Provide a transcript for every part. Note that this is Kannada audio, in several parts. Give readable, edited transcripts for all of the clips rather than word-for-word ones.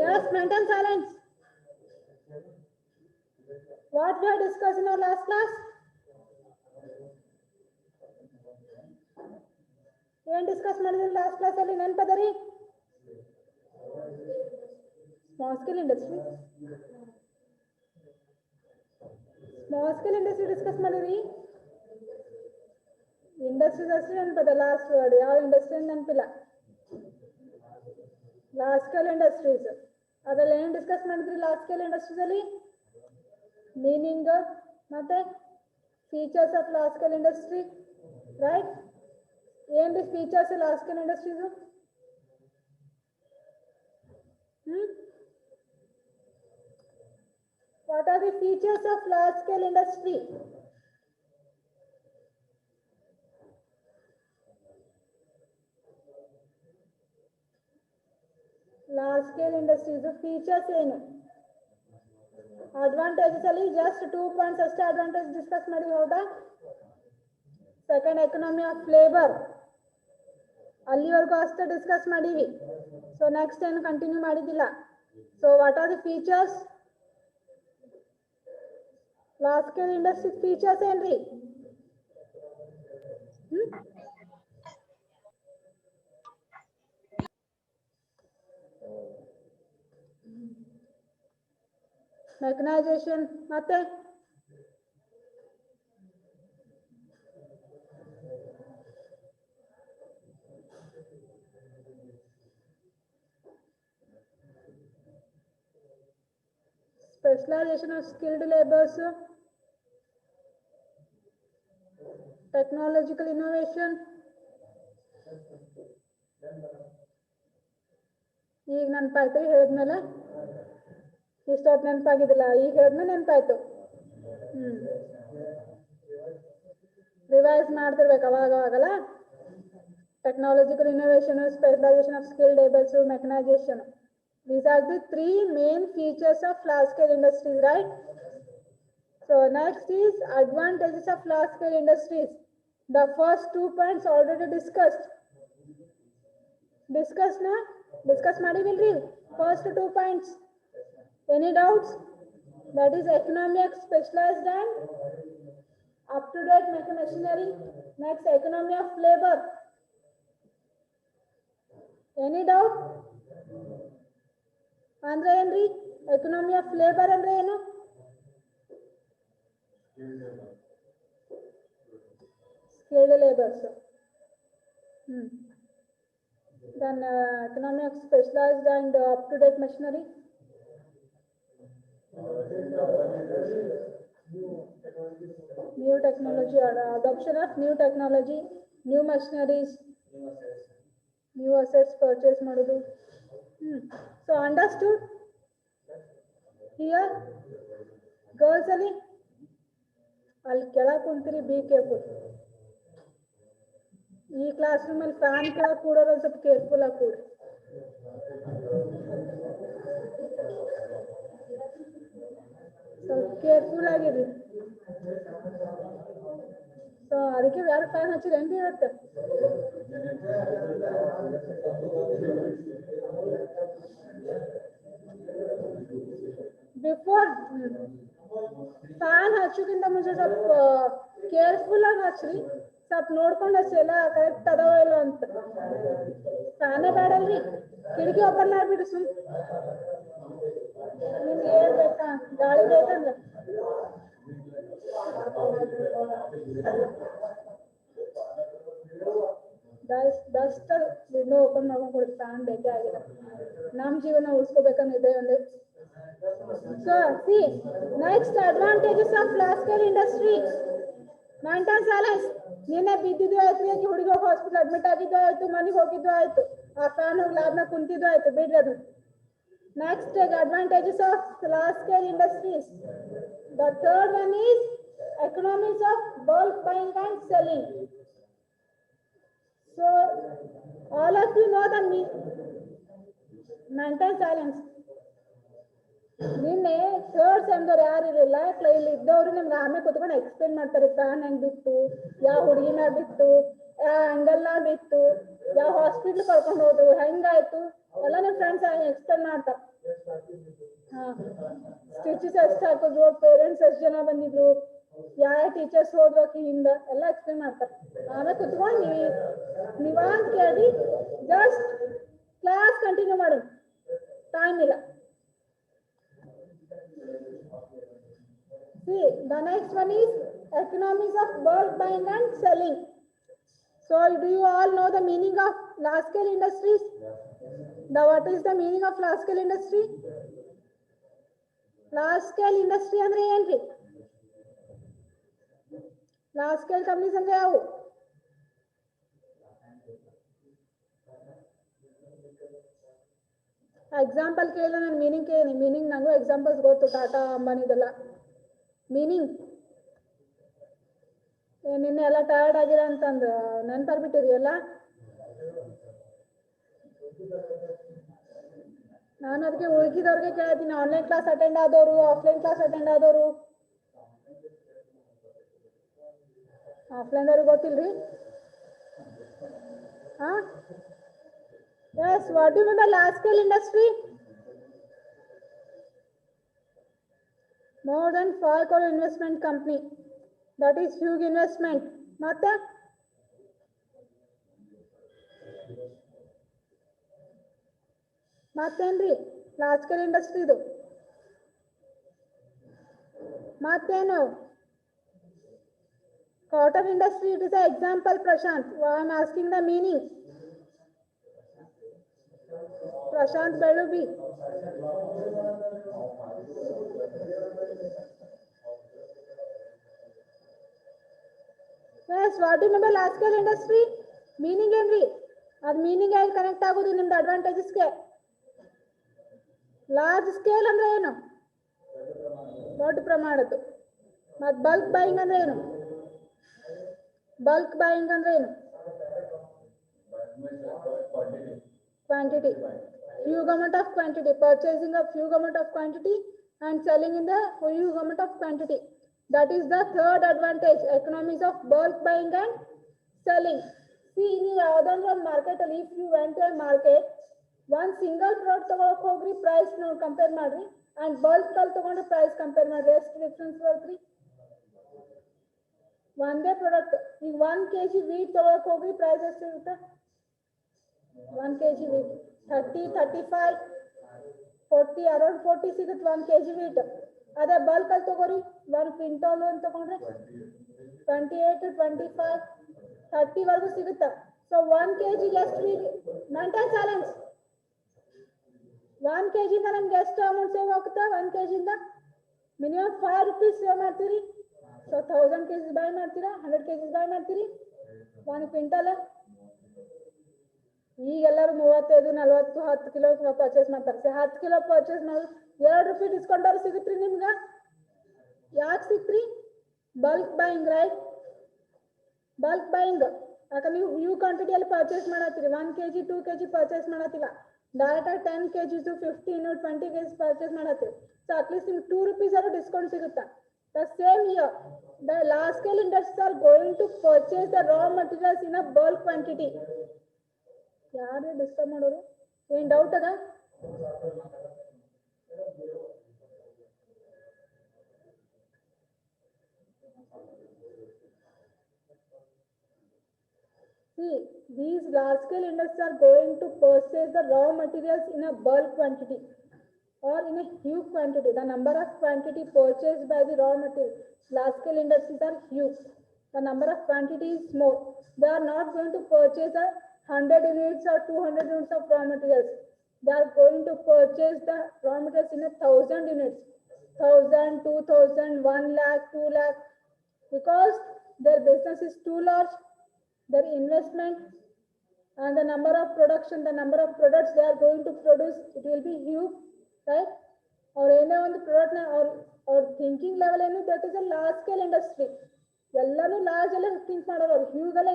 Yes, maintain silence. What we have discussed in our last class? ಏನು ಡಿಸ್ಕಸ್ ಮಾಡಿದ್ರಿ ಲಾಸ್ಟ್ ಕ್ಲಾಸಲ್ಲಿ ನೆನಪದರಿ? ಸ್ಮಾಲ್ ಸ್ಕೇಲ್ ಇಂಡಸ್ಟ್ರಿ ಡಿಸ್ಕಸ್ ಮಾಡಿರಿ. ಇಂಡಸ್ಟ್ರೀಸ್ ಅಷ್ಟೇ ನೆನಪದ ಲಾಸ್ಟ್ ವರ್ಡ್. ಯಾವ ಇಂಡಸ್ಟ್ರಿ ನೆನಪಿಲ್ಲ. ಲಾರ್ಜ್ ಸ್ಕೇಲ್ ಇಂಡಸ್ಟ್ರೀಸ್ ಅದರಲ್ಲಿ ಏನು ಡಿಸ್ಕಸ್ ಮಾಡಿದ್ರಿ ಲಾರ್ಜ್ ಸ್ಕೇಲ್ ಇಂಡಸ್ಟ್ರೀಸ್ ಅಲ್ಲಿ? ಮೀನಿಂಗ್ ಮತ್ತೆ features of large scale industry, right? ಏನ್ರಿ features large scale industries? What are the features of large scale industry? Large scale industries features ಏನು? ಅಡ್ವಾಂಟೇಜಸ್ ಅಲ್ಲಿ ಜಸ್ಟ್ 2 ಪಾಯಿಂಟ್ಸ್ ಅಷ್ಟೇ ಅಡ್ವಾಂಟೇಜ್ ಡಿಸ್ಕಸ್ ಮಾಡಿ ಹೌದಾ? ಸೆಕೆಂಡ್ ಎಕನಾಮಿ ಆಫ್ ಲೇಬರ್ ಅಲ್ಲಿವರೆಗೂ ಅಷ್ಟೇ ಡಿಸ್ಕಸ್ ಮಾಡೀವಿ. ಸೊ ನೆಕ್ಸ್ಟ್ ಏನು ಕಂಟಿನ್ಯೂ ಮಾಡಿದ್ದಿಲ್ಲ. So what are the features? Large scale industry features ಏನ್ರಿ? ಮೆಕನೈಸೇಷನ್ ಮತ್ತೆ specialization of skilled laborers, technological innovation. ಈಗ ನೆನಪಾಯ್ತು ಹೇಳಿದ್ಮೇಲೆ, ಇಷ್ಟೊತ್ತು ನೆನಪಾಗಿದ್ದಿಲ್ಲ, ಈಗ ಹೇಳಿದ್ಮೇಲೆ ನೆನಪಾಯ್ತು. ರಿವೈಸ್ ಮಾಡ್ತಿರ್ಬೇಕು ಅವಾಗಲ್ಲ. Technological innovation, specialisation of skilled labours, mechanisation. These are the three main features of large scale industries, right? So next is advantages of large scale industries. The first 2 points already discussed na? Discuss ಮಾಡಿವಿಲ್ರಿ first 2 points. Any doubts? That is economy of specialized and up to date machinery. Next, economy of labor. Any doubt? ಅಂದ್ರೆ ಏನ್ರಿ ಎಕನಾಮಿ ಆಫ್ ಲೇಬರ್ ಅಂದ್ರೆ ಏನು? Skilled labours. Then economy of specialized and up to date machinery. New technology or adoption of new technology, new machineries, new assets purchase ಮಾಡೋದು. So understood? Here girls ಅಲ್ಲಿ ಕೆಳಗೆ ಕುಂತಿರಿ, ಬಿ ಕೇರ್ಫುಲ್. ಈ ಕ್ಲಾಸ್ ರೂಮ್ ಅಲ್ಲಿ ಫ್ಯಾನ್ ಕೆಳಗೆ ಕೂಡೋರು ಸ್ವಲ್ಪ ಕೇರ್ಫುಲ್ ಆಗಿ ಕೂಡ್ರಿ. ಸ್ವಲ್ಪ ಕೇರ್ಫುಲ್ ಆಗಿರ್ರಿ. ಸೊ ಅದಕ್ಕೆ ಯಾರು ಫ್ಯಾನ್ ಹಚ್ಚಿರೇನ್ರಿ ಇವತ್ತು? ಬಿಫೋರ್ ಫ್ಯಾನ್ ಹಚ್ಚೋಕ್ಕಿಂತ ಮುಂಚೆ ಸ್ವಲ್ಪ ಕೇರ್ಫುಲ್ ಆಗಿ ಹಚ್ಚ್ರಿ. ಸ್ವಲ್ಪ ನೋಡ್ಕೊಂಡು ಹಚ್ಚಿ ಎಲ್ಲ ಕರೆಕ್ಟ್ ಅದಾವ ಇಲ್ಲ ಅಂತ. ಫ್ಯಾನೇ ಬೇಡಲ್ರಿ, ಕಿಟಕಿ ಓಪನ್ ಮಾಡ್ಬಿಡ್ರಿ. ನಿಮ್ಗೆ ಏನ್ ಬೇಕಾ, ಗಾಳಿ ಬೇಕಂದ್ರೆ ಡಸ್ಟ್ ವಿಂಡೋ ಓಪನ್ ಮಾಡ್ಕೊಂಡು ಕೊಡಿ. ಫ್ಯಾನ್ ಬೇಕೇ ಆಗಿಲ್ಲ. ನಮ್ಮ ಜೀವನ ಉಳಿಸ್ಕೋಬೇಕಂದಿದೆ ಒಂದು. So see, next advantages of large scale industry. Maintain silence. ನಿನ್ನೆ ಬಿದ್ದಿದ್ದು ಆಯ್ತು, ಹುಡುಗಿ ಹಾಸ್ಪಿಟಲ್ ಅಡ್ಮಿಟ್ ಆಗಿದ್ದು ಆಯ್ತು, ಮನೆಗೆ ಹೋಗಿದ್ದು ಆಯ್ತು, ಆ ಫ್ಯಾನ್ ಹೋಗಿ ಲ್ಯಾಬ್ನ ಕುಂತಿದ್ದು ಆಯ್ತು, ಬಿಡ್ರಿ ಅದು. Next, advantages of large scale industries. The third one is economies of bulk buying and selling. So all of you know the maintain silence. ನಿನ್ನೆ ಥರ್ಡ್ ಸೆಮ್ದವ್ರು ಯಾರು ಇರಲಿಲ್ಲ, ಇಲ್ಲಿ ಇದ್ದವರು ನಿಮ್ಗೆ ಆಮೇಲೆ ಕೂತ್ಕೊಂಡು ಎಕ್ಸ್ಪ್ಲೇನ್ ಮಾಡ್ತಾರೆ. ಫ್ಯಾನ್ ಹೆಂಗ್ ಬಿತ್ತು, ಯಾವ ಹುಡುಗಿನ ಬಿತ್ತು, ಯಾವ ಅಂಗಲ್ನ ಬಿತ್ತು, ಯಾವ ಹಾಸ್ಪಿಟ್ಲ್ ಕರ್ಕೊಂಡು ಹೋದ್ರು, ಹೆಂಗಾಯ್ತು ಎಲ್ಲ ನೀವು ಫ್ರೆಂಡ್ಸ್ ಎಕ್ಸ್ಪ್ಲೇನ್ ಮಾಡ್ತಾರೆ. ಸ್ಟಿಚಸ್ ಎಷ್ಟು ಹಾಕಿದ್ರು, ಪೇರೆಂಟ್ಸ್ ಎಷ್ಟು ಜನ ಬಂದಿದ್ರು, ಯಾವ ಟೀಚರ್ಸ್ ಹೋದ್ರು ಹಿಂದ ಎಲ್ಲ ಎಕ್ಸ್ಪ್ಲೇನ್ ಮಾಡ್ತಾರೆ. ಆಮೇಲೆ ಕುತ್ಕೊಂಡು ನೀವಾಂತ ಕೇಳಿ ಜಸ್ಟ್ ಕ್ಲಾಸ್ ಕಂಟಿನ್ಯೂ ಮಾಡೋದು, ಟೈಮ್ ಇಲ್ಲ. See, the next one is economics of bulk buying and selling. So, do you all know the meaning of large scale industries? What is the meaning of large scale industry? Large scale industry andre ಏನ್ರಿ? Large scale companies ಅಂದ್ರೆ ಯಾವು? ಎಕ್ಸಾಂಪಲ್ ಕೇಳಿಲ್ಲ, ನಾನು ಮೀನಿಂಗ್ ಕೇಳಿ. ಮೀನಿಂಗ್ ನಂಗೂ ಎಕ್ಸಾಂಪಲ್ಸ್ ಗೊತ್ತು, ಟಾಟಾ ಅಂಬಾನಿದೆಲ್ಲ ಮೀನಿಂಗ್. ನಿನ್ನೆ ಎಲ್ಲ ಟಯರ್ಡ್ ಆಗಿರ ಅಂತಂದು ನೆನ್ಪಾರ್ಬಿಟ್ಟಿರಿ ಎಲ್ಲ. ನಾನು ಅದಕ್ಕೆ ಉಳ್ಕಿದವ್ರಿಗೆ ಕೇಳ್ತೀನಿ, ಆನ್ಲೈನ್ ಕ್ಲಾಸ್ ಅಟೆಂಡ್ ಆದವರು, ಆಫ್ಲೈನ್ ಕ್ಲಾಸ್ ಅಟೆಂಡ್ ಆದವರು. ಆಫ್ಲೈನ್ದವ್ರಿಗೆ ಗೊತ್ತಿಲ್ರಿ? ಹಾ, yes, what do you mean by large scale industry? More than 5 crore investment company, that is huge investment. ಮತ್ತೆ ಮತ್ತೇನ್ರಿ ಲಾರ್ಜ್ ಸ್ಕೇಲ್ ಇಂಡಸ್ಟ್ರಿ ಇದು? ಮತ್ತೇನು? cotton industry, it is an example, Prashant. I am asking the meaning. Prashant Belubi. Yes, what do you mean by large scale industry? Meaning ಏನ್ರಿ? ಅದು ಮೀನಿಂಗ್ ಆಗಿ ಕನೆಕ್ಟ್ ಆಗೋದು ನಿಮ್ದು ಅಡ್ವಾಂಟೇಜಸ್ಗೆ. ಲಾರ್ಜ್ ಸ್ಕೇಲ್ ಅಂದ್ರೆ ಏನು? ದೊಡ್ಡ ಪ್ರಮಾಣದ್ದು. ಮತ್ತು ಬಲ್ಕ್ ಬೈಯಿಂಗ್ ಅಂದ್ರೆ ಏನು? ಬಲ್ಕ್ ಬೈಯಿಂಗ್ ಅಂದ್ರೆ ಏನು? Quantity, huge amount of quantity, purchasing of huge amount of quantity and selling in the huge amount of quantity. That is the third advantage, economies of bulk buying and selling. See, in ಯಾವುದಾದ್ರೂ ಒಂದು ಮಾರ್ಕೆಟ್ ಅಲ್ಲಿ, if you went to a market, one single product ತಗೊಳಕ್ ಹೋಗ್ರಿ, ಪ್ರೈಸ್ ನೋಡಿ ಕಂಪೇರ್ ಮಾಡ್ರಿ, and bulk ಅಲ್ಲಿ ತಗೊಂಡು ಪ್ರೈಸ್ ಕಂಪೇರ್ ಮಾಡ್ರಿ, ಎಷ್ಟು ಡಿಫ್ರೆನ್ಸ್ ಬರುತ್ತೆ? ಒಂದೇ ಪ್ರಾಡಕ್ಟ್. ಈಗ 1 kg ವೀಟ್ ತಗೊಳಕ್ ಹೋಗ್ರಿ, ಪ್ರೈಸ್ ಎಷ್ಟು ಇರುತ್ತೆ? 1 kg wheat 30, 35, 40, around 40 ಸಿಗುತ್ತೆ 1 kg wheat. ಅದೇ ಬಲ್ಕ್ ಅಲ್ಲಿ ತಗೋರಿ, 1 ಕ್ವಿಂಟಲ್ ಅಂತ ತಗೊಂಡ್ರೆ 28, 25, 30 ವರೆಗೂ ಸಿಗುತ್ತೆ. ಸೊ 1 kg ಎಷ್ಟು ವೀಟ್? Maintain silence. 1 kg ಇಂದ ನಮ್ಗೆ ಎಷ್ಟು ಅಮೌಂಟ್ ಸೇವ್ ಆಗುತ್ತೆ? 1 kg ಇಂದ ಮಿನಿಮಮ್ 5 rupees ಸೇವ್ ಮಾಡ್ತೀರಿ. ಸೊ 1000 kg ಬೈ ಮಾಡ್ತೀರಾ, 100 kg ಬೈ ಮಾಡ್ತೀರಿ, 1 ಕ್ವಿಂಟಲ್. ಈಗೆಲ್ಲರೂ 35, 40, 10 ಕಿಲೋ ಪರ್ಚೇಸ್ ಮಾಡ್ತಾರೆ. 10 ಕಿಲೋ ಪರ್ಚೇಸ್ ಮಾಡಿ 2 ರೂಪಾಯಿ ಡಿಸ್ಕೌಂಟ್ ಅವ್ರು ಸಿಗುತ್ರಿ ನಿಮ್ಗೆ. ಯಾಕೆ ಸಿಕ್ತ್ರಿ? Bulk buying, right? Bulk buying. ಯಾಕಂದ್ರೆ ನೀವು ಯು ಕ್ವಾಂಟಿಟಿಯಲ್ಲಿ ಪರ್ಚೇಸ್ ಮಾಡತ್ತೀರಿ. 1 kg 2 kg ಪರ್ಚೇಸ್ ಮಾಡತ್ತಿಲ್ಲ, ಡೈರೆಕ್ಟಾಗಿ 10 kg 15, 20 kg ಪರ್ಚೇಸ್ ಮಾಡತ್ತೀರಿ. ಸೊ ಅಟ್ಲೀಸ್ಟ್ ನಿಮ್ಗೆ 2 ರೂಪೀಸ್ ಆದ್ರೂ ಡಿಸ್ಕೌಂಟ್ ಸಿಗುತ್ತೆ. The same year, the large scale industries are going to purchase the raw materials in a bulk quantity. ಯಾರು ಡಿಸ್ಟರ್ಬ್ ಮಾಡೋರು? ಏನ್ ಡೌಟ್ ಅದ? See, these large scale industries are going to purchase the raw materials in a bulk quantity or in a huge quantity. The number of quantity purchased by the raw material, large scale industries are huge. The number of quantity is small. They are not going to purchase a 100 units or 200 units of raw materials. They are going to purchase the raw materials in 1,000 units, 1,000, 2,000, 1 lakh, 2 lakh, because their business is too large. Their investment and the number of production, the number of products they are going to produce, it will be huge, right? Or any one product or thinking level, that is a large scale industry. ಎಲ್ಲಾನು ಲಾರ್ಜ್ ಎಲ್ಲ ಥಿಂಕ್ ಮಾಡೋರು, ಹ್ಯೂಜ್ ಎಲ್ಲ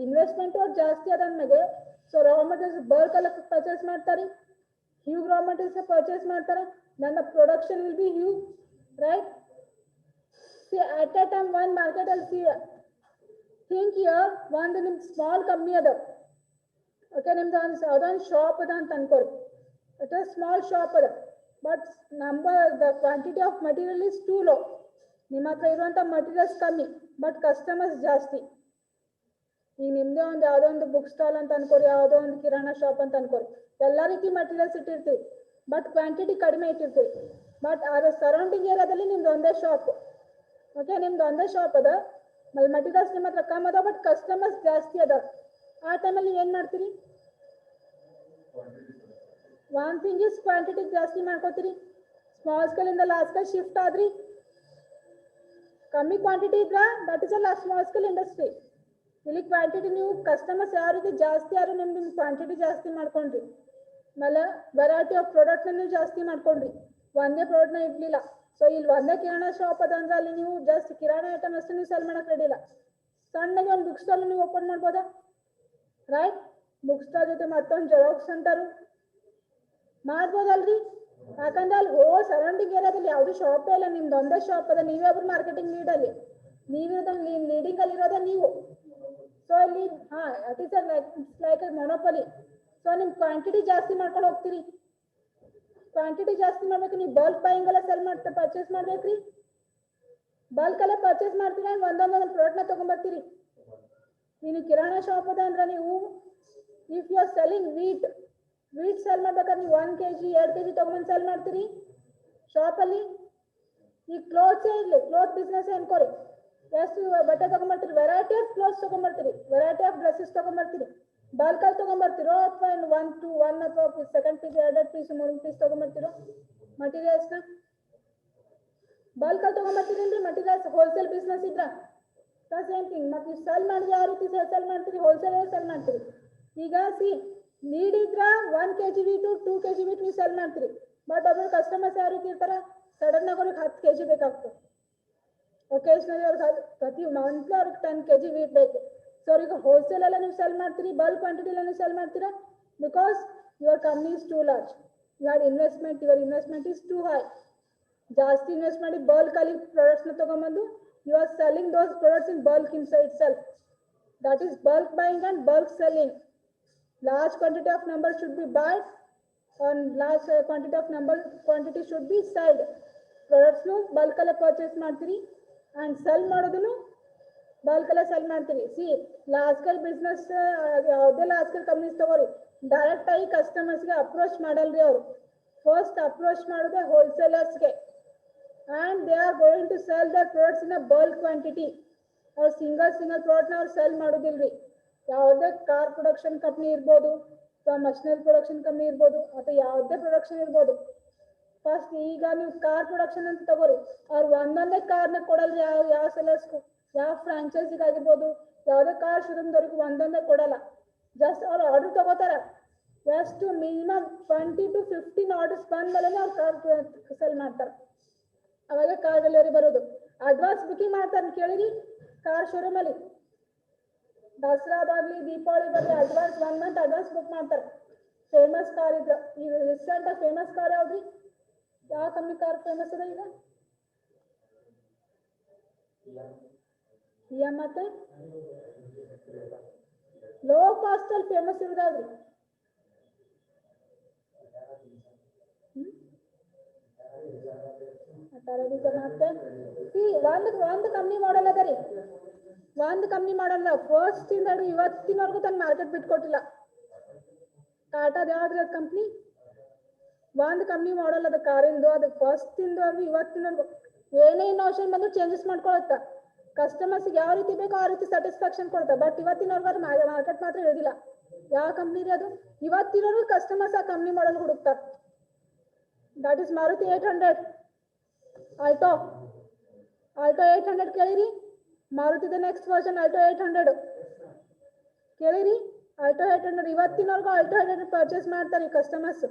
ಇನ್ವೆಸ್ಟ್ಮೆಂಟ್ ಅವ್ರು ಜಾಸ್ತಿ ಅದ ನಮಗೆ. ಸೊ ರಾ ಮಟೀರಿಯಲ್ಸ್ ಬಲ್ಕ್ ಎಲ್ಲ ಪರ್ಚೇಸ್ ಮಾಡ್ತಾರೆ, ಹ್ಯೂಜ್ ರಾ ಮಟೀರಿಯಲ್ಸ್ ಪರ್ಚೇಸ್ ಮಾಡ್ತಾರೆ, ನನ್ನ production will be huge, right? C at A time one market ಅಲ್ಲಿ ಥಿಂಕ್ ಹಿಯರ್, ಒಂದು ನಿಮ್ಗೆ ಸ್ಮಾಲ್ ಕಂಪ್ನಿ ಅದ, ಓಕೆ ನಿಮ್ದು ಅದೊಂದು ಶಾಪ್ ಅದ ಅಂತ ಅನ್ಕೋರಿ. ಇಟ್ ಇಸ್ ಸ್ಮಾಲ್ ಶಾಪ್ ಅದ, but the quantity of material is two low. ನಿಮ್ಮ ಹತ್ರ ಇರುವಂಥ ಮಟೀರಿಯಲ್ಸ್ ಕಮ್ಮಿ, ಬಟ್ ಕಸ್ಟಮರ್ಸ್ ಜಾಸ್ತಿ. ಈಗ ನಿಮ್ಮದೇ ಒಂದು ಯಾವುದೋ ಒಂದು ಬುಕ್ ಸ್ಟಾಲ್ ಅಂತ ಅನ್ಕೋರಿ, ಯಾವುದೋ ಒಂದು ಕಿರಾಣಾ ಶಾಪ್ ಅಂತ ಅನ್ಕೋರಿ, ಎಲ್ಲ ರೀತಿ ಮಟೀರಿಯಲ್ಸ್ ಇಟ್ಟಿರ್ತೀವಿ, ಬಟ್ ಕ್ವಾಂಟಿಟಿ ಕಡಿಮೆ ಇಟ್ಟಿರ್ತೀವಿ. ಬಟ್ ಅದರ ಸರೌಂಡಿಂಗ್ ಏರಿಯಾದಲ್ಲಿ ನಿಮ್ದು ಒಂದೇ ಶಾಪ್. ಓಕೆ, ನಿಮ್ದು ಒಂದೇ ಶಾಪ್ ಅದ, ಮಟೀರಿಯಲ್ಸ್ ನಿಮ್ಮ ಹತ್ರ ಕಮ್ಮಿ ಅದ, ಬಟ್ ಕಸ್ಟಮರ್ಸ್ ಜಾಸ್ತಿ ಅದ. ಆ ಟೈಮಲ್ಲಿ ಏನು ಮಾಡ್ತೀರಿ? ಒನ್ ಥಿಂಗ್ ಇಸ್ ಕ್ವಾಂಟಿಟಿ ಜಾಸ್ತಿ ಮಾಡ್ಕೋತೀರಿ. ಸ್ಮಾಲ್ ಸ್ಕೇಲಿಂದ ಲಾರ್ಜ್ ಸ್ಕೇಲ್ ಶಿಫ್ಟ್ ಆದ್ರಿ. ಕಮ್ಮಿ ಕ್ವಾಂಟಿಟಿ ಇದ್ರ that is a small scale industry. ಇಲ್ಲಿ ಕ್ವಾಂಟಿಟಿ ನೀವು ಕಸ್ಟಮರ್ಸ್ ಯಾವ ರೀತಿ ಜಾಸ್ತಿ ಯಾರು ನಿಮ್ದು ಕ್ವಾಂಟಿಟಿ ಜಾಸ್ತಿ ಮಾಡ್ಕೊಂಡ್ರಿ. ಆಮೇಲೆ ವೆರೈಟಿ ಆಫ್ ಪ್ರಾಡಕ್ಟ್ನ ನೀವು ಜಾಸ್ತಿ ಮಾಡ್ಕೊಂಡ್ರಿ, ಒಂದೇ ಪ್ರಾಡಕ್ಟ್ನ ಇಡ್ಲಿಲ್ಲ. ಸೊ ಇಲ್ಲಿ ಒಂದೇ ಕಿರಾಣಾ ಶಾಪ್ ಅದ ಅಂದ್ರೆ ಅಲ್ಲಿ ನೀವು ಜಸ್ಟ್ ಕಿರಾಣಾ ಐಟಮ್ ಅಷ್ಟೇ ನೀವು ಸೆಲ್ ಮಾಡಕ್ ರೆಡಿ ಇಲ್ಲ. ಸಣ್ಣಗೆ ಒಂದು ಬುಕ್ ಸ್ಟಾಲ್ ನೀವು ಓಪನ್ ಮಾಡ್ಬೋದಾ? ರೈಟ್, ಬುಕ್ ಸ್ಟಾಲ್ ಜೊತೆ ಮತ್ತೊಂದು ಜೆರಾಕ್ಸ್ ಸೆಂಟರ್ ಮಾಡ್ಬೋದಲ್ರಿ. ಯಾಕಂದ್ರೆ ಅಲ್ಲಿ ಸರೌಂಡಿಂಗ್ ಏರಿಯಾದಲ್ಲಿ ಯಾವ್ದು ಶಾಪೇ ಇಲ್ಲ, ನಿಮ್ದು ಒಂದೇ ಶಾಪ್ ಅದ. ನೀವೇ ಒಬ್ರು ಮಾರ್ಕೆಟಿಂಗ್ ಲೀಡ್ ಅಲ್ಲಿ, ಲೀಡಿಂಗ್ ಅಲ್ಲಿ ಇರೋದೇ ನೀವು. ಸೊ ಇಲ್ಲಿ it is like A ಮೊನೋಪಲಿ. So ನಿಮ್ ಕ್ವಾಂಟಿಟಿ ಜಾಸ್ತಿ ಮಾಡ್ಕೊಂಡು ಹೋಗ್ತೀರಿ. ಕ್ವಾಂಟಿಟಿ ಜಾಸ್ತಿ ಮಾಡ್ಬೇಕು. ನೀವು ಬಲ್ಕ್ ಬೈಯಿಂಗ್ ಎಲ್ಲ ಪರ್ಚೇಸ್ ಮಾಡ್ಬೇಕ್ರಿ. ಬಲ್ಕ್ ಎಲ್ಲ ಪರ್ಚೇಸ್ ಮಾಡ್ತೀರಾ, ಒಂದೊಂದೊಂದು ಪ್ರಾಡಕ್ಟ್ನ ತಗೊಂಡ್ಬರ್ತೀರಿ. ನೀನು ಕಿರಾಣಾ ಶಾಪ್ ಅದ ಅಂದ್ರೆ ನೀವು if you are selling wheat sell ಮಾಡ್ಬೇಕಾದ್ರೆ ನೀವು 1 kg 2 kg ತಗೊಂಡ್ ಸೆಲ್ ಮಾಡ್ತೀರಿ ಶಾಪಲ್ಲಿ. ಈ ಕ್ಲೋತ್ಸೇ ಇರಲಿ, ಕ್ಲೋತ್ ಬಿಸ್ನೆಸ್ ಅನ್ಕೋರಿ, ಎಷ್ಟು ಬಟ್ಟೆ ತಗೊಂಡ್ಬರ್ತೀರಿ, ವೆರೈಟಿ ಆಫ್ ಕ್ಲೋತ್ಸ್ ತಗೊಂಡ್ಬರ್ತೀರಿ, ವೆರೈಟಿ ಆಫ್ ಡ್ರೆಸ್ಸಸ್ ತಗೊಂಡ್ಬರ್ತೀರಿ. ಬಲ್ಕಲ್ಲಿ ತಗೊಂಡ್ಬರ್ತೀರೋ ಅಥವಾ ಒನ್ ಅಥವಾ ಸೆಕೆಂಡ್ ಪೀಸ್ 2 ಪೀಸ್ 3 ಪೀಸ್ ತಗೊಂಡ್ಬರ್ತೀರೋ ಮಟೀರಿಯಲ್ಸ್ನ? ಬಲ್ಕಲ್ಲಿ ತಗೊಂಡ್ಬರ್ತೀರಿ ಮಟೀರಿಯಲ್ಸ್. ಹೋಲ್ಸೇಲ್ ಬಿಸ್ನೆಸ್ ಇದ್ರ ಸೇಮ್ ಥಿಂಗ್. ಮತ್ತೆ ನೀವು ಸೆಲ್ ಮಾಡಿದ್ರೆ ಯಾವ ರೀತಿ ಸೆಲ್ ಮಾಡ್ತೀರಿ? ಹೋಲ್ಸೇಲ್ ಸೆಲ್ ಮಾಡ್ತೀರಿ. ಈಗ ನೀಡ್ ಇದ್ರ 1 kg ವೀಟು 2 kg ವೀಟ್ ನೀವು ಸೆಲ್ ಮಾಡ್ತೀರಿ. ಬಟ್ ಒಬ್ಬರು ಕಸ್ಟಮರ್ಸ್ ಯಾವ ರೀತಿ ಇರ್ತಾರ, ಸಡನ್ ಆಗಿ ಅವ್ರಿಗೆ 10 kg ಬೇಕಾಗ್ತದೆ. ಒಕೇಶನಲಿ ಅವ್ರಿಗೆ ಪ್ರತಿ ಮಂತ್ಲಿ ಅವ್ರಿಗೆ 10 kg ವೀಟ್ ಬೇಕು. ಸೊ ಅವ್ರಿಗೆ ಹೋಲ್ಸೇಲ್ ಎಲ್ಲ ನೀವು ಸೆಲ್ ಮಾಡ್ತೀರಿ, ಬಲ್ಕ್ ಕ್ವಾಂಟಿಟಿ ಎಲ್ಲ ನೀವು ಸೆಲ್ ಮಾಡ್ತೀರಾ. Because your company is too large, your investment is too high. ಜಾಸ್ತಿ ಇನ್ವೆಸ್ಟ್ ಮಾಡಿ ಬಲ್ಕ್ ಅಲ್ಲಿ ಪ್ರಾಡಕ್ಟ್ಸ್ನ ತಗೊಂಡ್ಬಂದು you are selling those products in bulk inside self. That is bulk buying and bulk selling. Large quantity of number should be bought and large quantity should be sold. Products nu bulk alla purchase ಮಾಡ್ತೀರಿ and sell ಮಾಡೋದನ್ನು bulk alla sell ಮಾಡ್ತೀರಿ. See, large scale business ಯಾವುದೇ large scale companies ತಗೋರಿ, ಡೈರೆಕ್ಟ್ ಆಗಿ ಕಸ್ಟಮರ್ಸ್ ಗೆ ಅಪ್ರೋಚ್ ಮಾಡಲ್ರಿ ಅವರು. ಫಸ್ಟ್ ಅಪ್ರೋಚ್ ಮಾಡೋದೇ ಹೋಲ್ಸೇಲರ್ಸ್ ಗೆ, and they are going to sell their products in a bulk quantity. ಅವ್ರು ಸಿಂಗಲ್ ಪ್ರಾಡಕ್ಟ್ ನ ಅವ್ರು ಸೆಲ್ ಮಾಡೋದಿಲ್ರಿ. ಯಾವುದೇ ಕಾರ್ ಪ್ರೊಡಕ್ಷನ್ ಕಂಪ್ನಿ ಇರ್ಬೋದು ಅಥವಾ ಮಷಿನರಿ ಪ್ರೊಡಕ್ಷನ್ ಕಂಪ್ನಿ ಇರ್ಬೋದು ಅಥವಾ ಯಾವುದೇ ಪ್ರೊಡಕ್ಷನ್ ಇರ್ಬೋದು. ಫಸ್ಟ್ ಈಗ ನೀವು ಕಾರ್ ಪ್ರೊಡಕ್ಷನ್ ಅಂತ ತಗೋರಿ, ಅವ್ರು ಒಂದೊಂದೇ ಕಾರ್ನ ಕೊಡಲ್ರಿ. ಯಾವ ಸೆಲರ್ಸ್ಗೂ, ಯಾವ ಫ್ರಾಂಚೈಸಿಗಾಗಿರ್ಬೋದು, ಯಾವುದೇ ಕಾರ್ ಶೋರೂಮ್ದವ್ರಿಗೂ ಒಂದೊಂದೇ ಕೊಡಲ್ಲ. ಜಸ್ಟ್ ಅವ್ರು ಆರ್ಡರ್ ತಗೋತಾರ. ಎಷ್ಟು ಮಿನಿಮಮ್ 20 to 15 ಆರ್ಡರ್ಸ್ ಬಂದ್ಮೇಲೆ ಅವ್ರು ಕಾರ್ ಸೆಲ್ ಮಾಡ್ತಾರೆ. ಅವಾಗ ಕಾರ್ ಡೆಲಿವರಿ ಬರೋದು. ಅಡ್ವಾನ್ಸ್ ಬುಕಿಂಗ್ ಮಾಡ್ತಾರೆ ಕೇಳಿರಿ ಕಾರ್ ಶೋರೂಮಲ್ಲಿ. ದಸರಾದಾಗ್ಲಿ ದೀಪಾವಳಿ ಬರ್ಲಿ ಅಡ್ವಾನ್ಸ್ 1 month ಅಡ್ವಾನ್ಸ್ ಬುಕ್ ಮಾಡ್ತಾರೆ. ಫೇಮಸ್ ಕಾರ್ ಇದ್ರ ಈಗ ರೀಸೆಂಟ್ ಫೇಮಸ್ ಕಾರ್ ಯಾವ್ದ್ರಿ? ಯಾವ ಕಂಪ್ನಿ ಕಾರ್ ಫೇಮಸ್ ಅದ ಈಗ? ಮತ್ತೆ ಲೋ ಕಾಸ್ಟ್ ಅಲ್ಲಿ ಫೇಮಸ್ ಇರೋದಾವ್ರಿ? ಮತ್ತೆ ಒಂದು ಕಂಪ್ನಿ ಮಾಡಲ್ ಅದ ರೀ, ಒಂದು ಕಂಪ್ನಿ ಮಾಡಲ್ಲ. ಫಸ್ಟ್ ಇಂದ ಇವತ್ತಿನವರೆಗೂ ತನ್ನ ಮಾರ್ಕೆಟ್ ಬಿಟ್ಕೊಟ್ಟಿಲ್ಲ. ಟಾಟಾದ ಯಾವ್ದ್ರಿ ಅದು ಕಂಪ್ನಿ? ಒಂದು ಕಂಪ್ನಿ ಮಾಡಲ್ ಅದ ಕಾರಿಂದು. ಅದು ಫಸ್ಟ್ ಇಂದ ಇವತ್ತಿನವರೆಗೂ ಏನೇ ಇನ್ನೋವೇಷನ್ ಬಂದು ಚೇಂಜಸ್ ಮಾಡ್ಕೊಳತ್ತ. ಕಸ್ಟಮರ್ಸ್ಗೆ ಯಾವ ರೀತಿ ಬೇಕೋ ಆ ರೀತಿ ಸ್ಯಾಟಿಸ್ಫ್ಯಾಕ್ಷನ್ ಕೊಡ್ತಾ. ಬಟ್ ಇವತ್ತಿನವರೆಗೂ ಅದು ಮಾರ್ಕೆಟ್ ಮಾತ್ರ ಹೇಳಿಲ್ಲ. ಯಾವ ಕಂಪ್ನಿ ರೀ ಅದು? ಇವತ್ತಿನವರೆಗೂ ಕಸ್ಟಮರ್ಸ್ ಆ ಕಂಪ್ನಿ ಮಾಡಲ್ ಹುಡುಕ್ತಾರೆ. ದಟ್ ಇಸ್ ಮಾರುತಿ 800 ಆಲ್ಟೋ 800 ಕೇಳಿರಿ. ಮಾರುತಿದ ನೆಕ್ಸ್ಟ್ ವರ್ಷನ್ ಆಲ್ಟೋ 800 ಕೇಳಿರಿ. ಆಲ್ಟೋ 800 ಇವತ್ತಿನವರೆಗೂ ಆಲ್ಟೋ 800 ಪರ್ಚೇಸ್ ಮಾಡ್ತಾರೆ ಕಸ್ಟಮರ್ಸ್.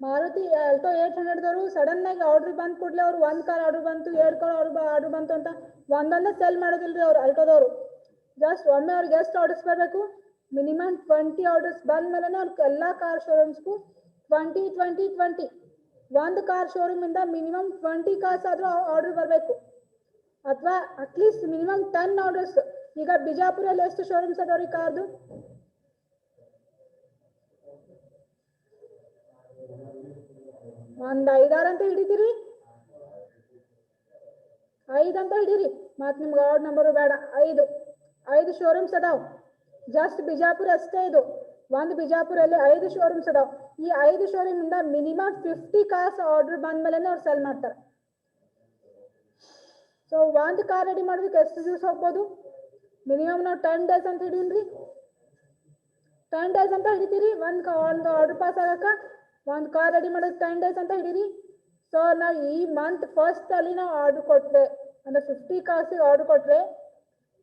ಮಾರುತಿ ಆಲ್ಟೋ 800 ಸಡನ್ ಆಗಿ ಆರ್ಡರ್ ಬಂದ್ ಕೂಡಲೇ ಅವ್ರು 1 ಕಾರ್ ಆರ್ಡರ್ ಬಂತು, 2 ಕಾರ್ ಆರ್ಡರ್ ಬಂತು ಅಂತ ಒಂದೊಂದೇ ಸೆಲ್ ಮಾಡೋದಿಲ್ರಿ ಅವ್ರು ಅಲ್ಟೋದವರು. ಜಸ್ಟ್ ಒಮ್ಮೆ ಅವ್ರಿಗೆ ಎಷ್ಟು ಆರ್ಡರ್ಸ್ ಬರಬೇಕು, ಮಿನಿಮಮ್ 20 ಆರ್ಡರ್ಸ್ ಬಂದ್ಮೇಲೆ ಅವ್ರಿಗೆ ಎಲ್ಲ ಕಾರ್ ಶೋರೂಮ್ಸ್ಗೂ 20 ಒಂದು ಕಾರ್ ಶೋರೂಮ್ ಇಂದ ಮಿನಿಮಮ್ 20 ಕಾರ್ಸ್ ಆದ್ರೂ ಆರ್ಡರ್ ಬರಬೇಕು, ಅಥವಾ ಅಟ್ಲೀಸ್ಟ್ ಮಿನಿಮಮ್ 10 ಆರ್ಡರ್ಸ್. ಈಗ ಬಿಜಾಪುರಲ್ಲಿ ಎಷ್ಟು ಶೋರೂಮ್ಸ್ ಅದಾವ್ರಿ ಕಾರ್ದು? ಒಂದ್ 5-6 ಅಂತ ಹಿಡಿತೀರಿ, 5 ಅಂತ ಹಿಡೀರಿ, ಮತ್ ನಿಮ್ಗೆ ಆರ್ಡ್ ನಂಬರು ಬೇಡ. 5 ಶೋರೂಮ್ಸ್ ಅದಾವ್. ಜಸ್ಟ್ ಬಿಜಾಪುರ ಅಷ್ಟೇ ಇದು. ಒಂದು ಬಿಜಾಪುರಲ್ಲಿ 5 ಶೋರೂಮ್ಸ್ ಅದಾವ್. ಈ 5 ಶೋರೂಮ್ ಇಂದ ಮಿನಿಮಮ್ 50 ಕಾರ್ಸ್ ಆರ್ಡರ್ ಬಂದ್ಮೇಲೆ ಅವ್ರು ಸೆಲ್ ಮಾಡ್ತಾರೆ. ಸೊ ಒಂದು ಕಾರ್ ರೆಡಿ ಮಾಡೋದಕ್ಕೆ ಎಷ್ಟು ದಿವಸ ಹೋಗ್ಬೋದು? ಮಿನಿಮಮ್ ನಾವು 10 ಡೇಸ್ ಅಂತ ಹಿಡೀನ್ರಿ. 10 ಡೇಸ್ ಅಂತ ಹಿಡಿತೀರಿ ಒಂದು ಆರ್ಡರ್ ಪಾಸ್ ಆಗಕ್ಕ. ಒಂದು ಕಾರ್ ರೆಡಿ ಮಾಡೋದು 10 ಡೇಸ್ ಅಂತ ಹಿಡೀರಿ. ಸೊ ನಾವು ಈ ಮಂತ್ ಫಸ್ಟ್ ಅಲ್ಲಿ ನಾವು ಆರ್ಡರ್ ಕೊಟ್ರೆ ಅಂದ್ರೆ 50 ಕಾರ್ಸಿಗೆ ಆರ್ಡರ್ ಕೊಟ್ರೆ,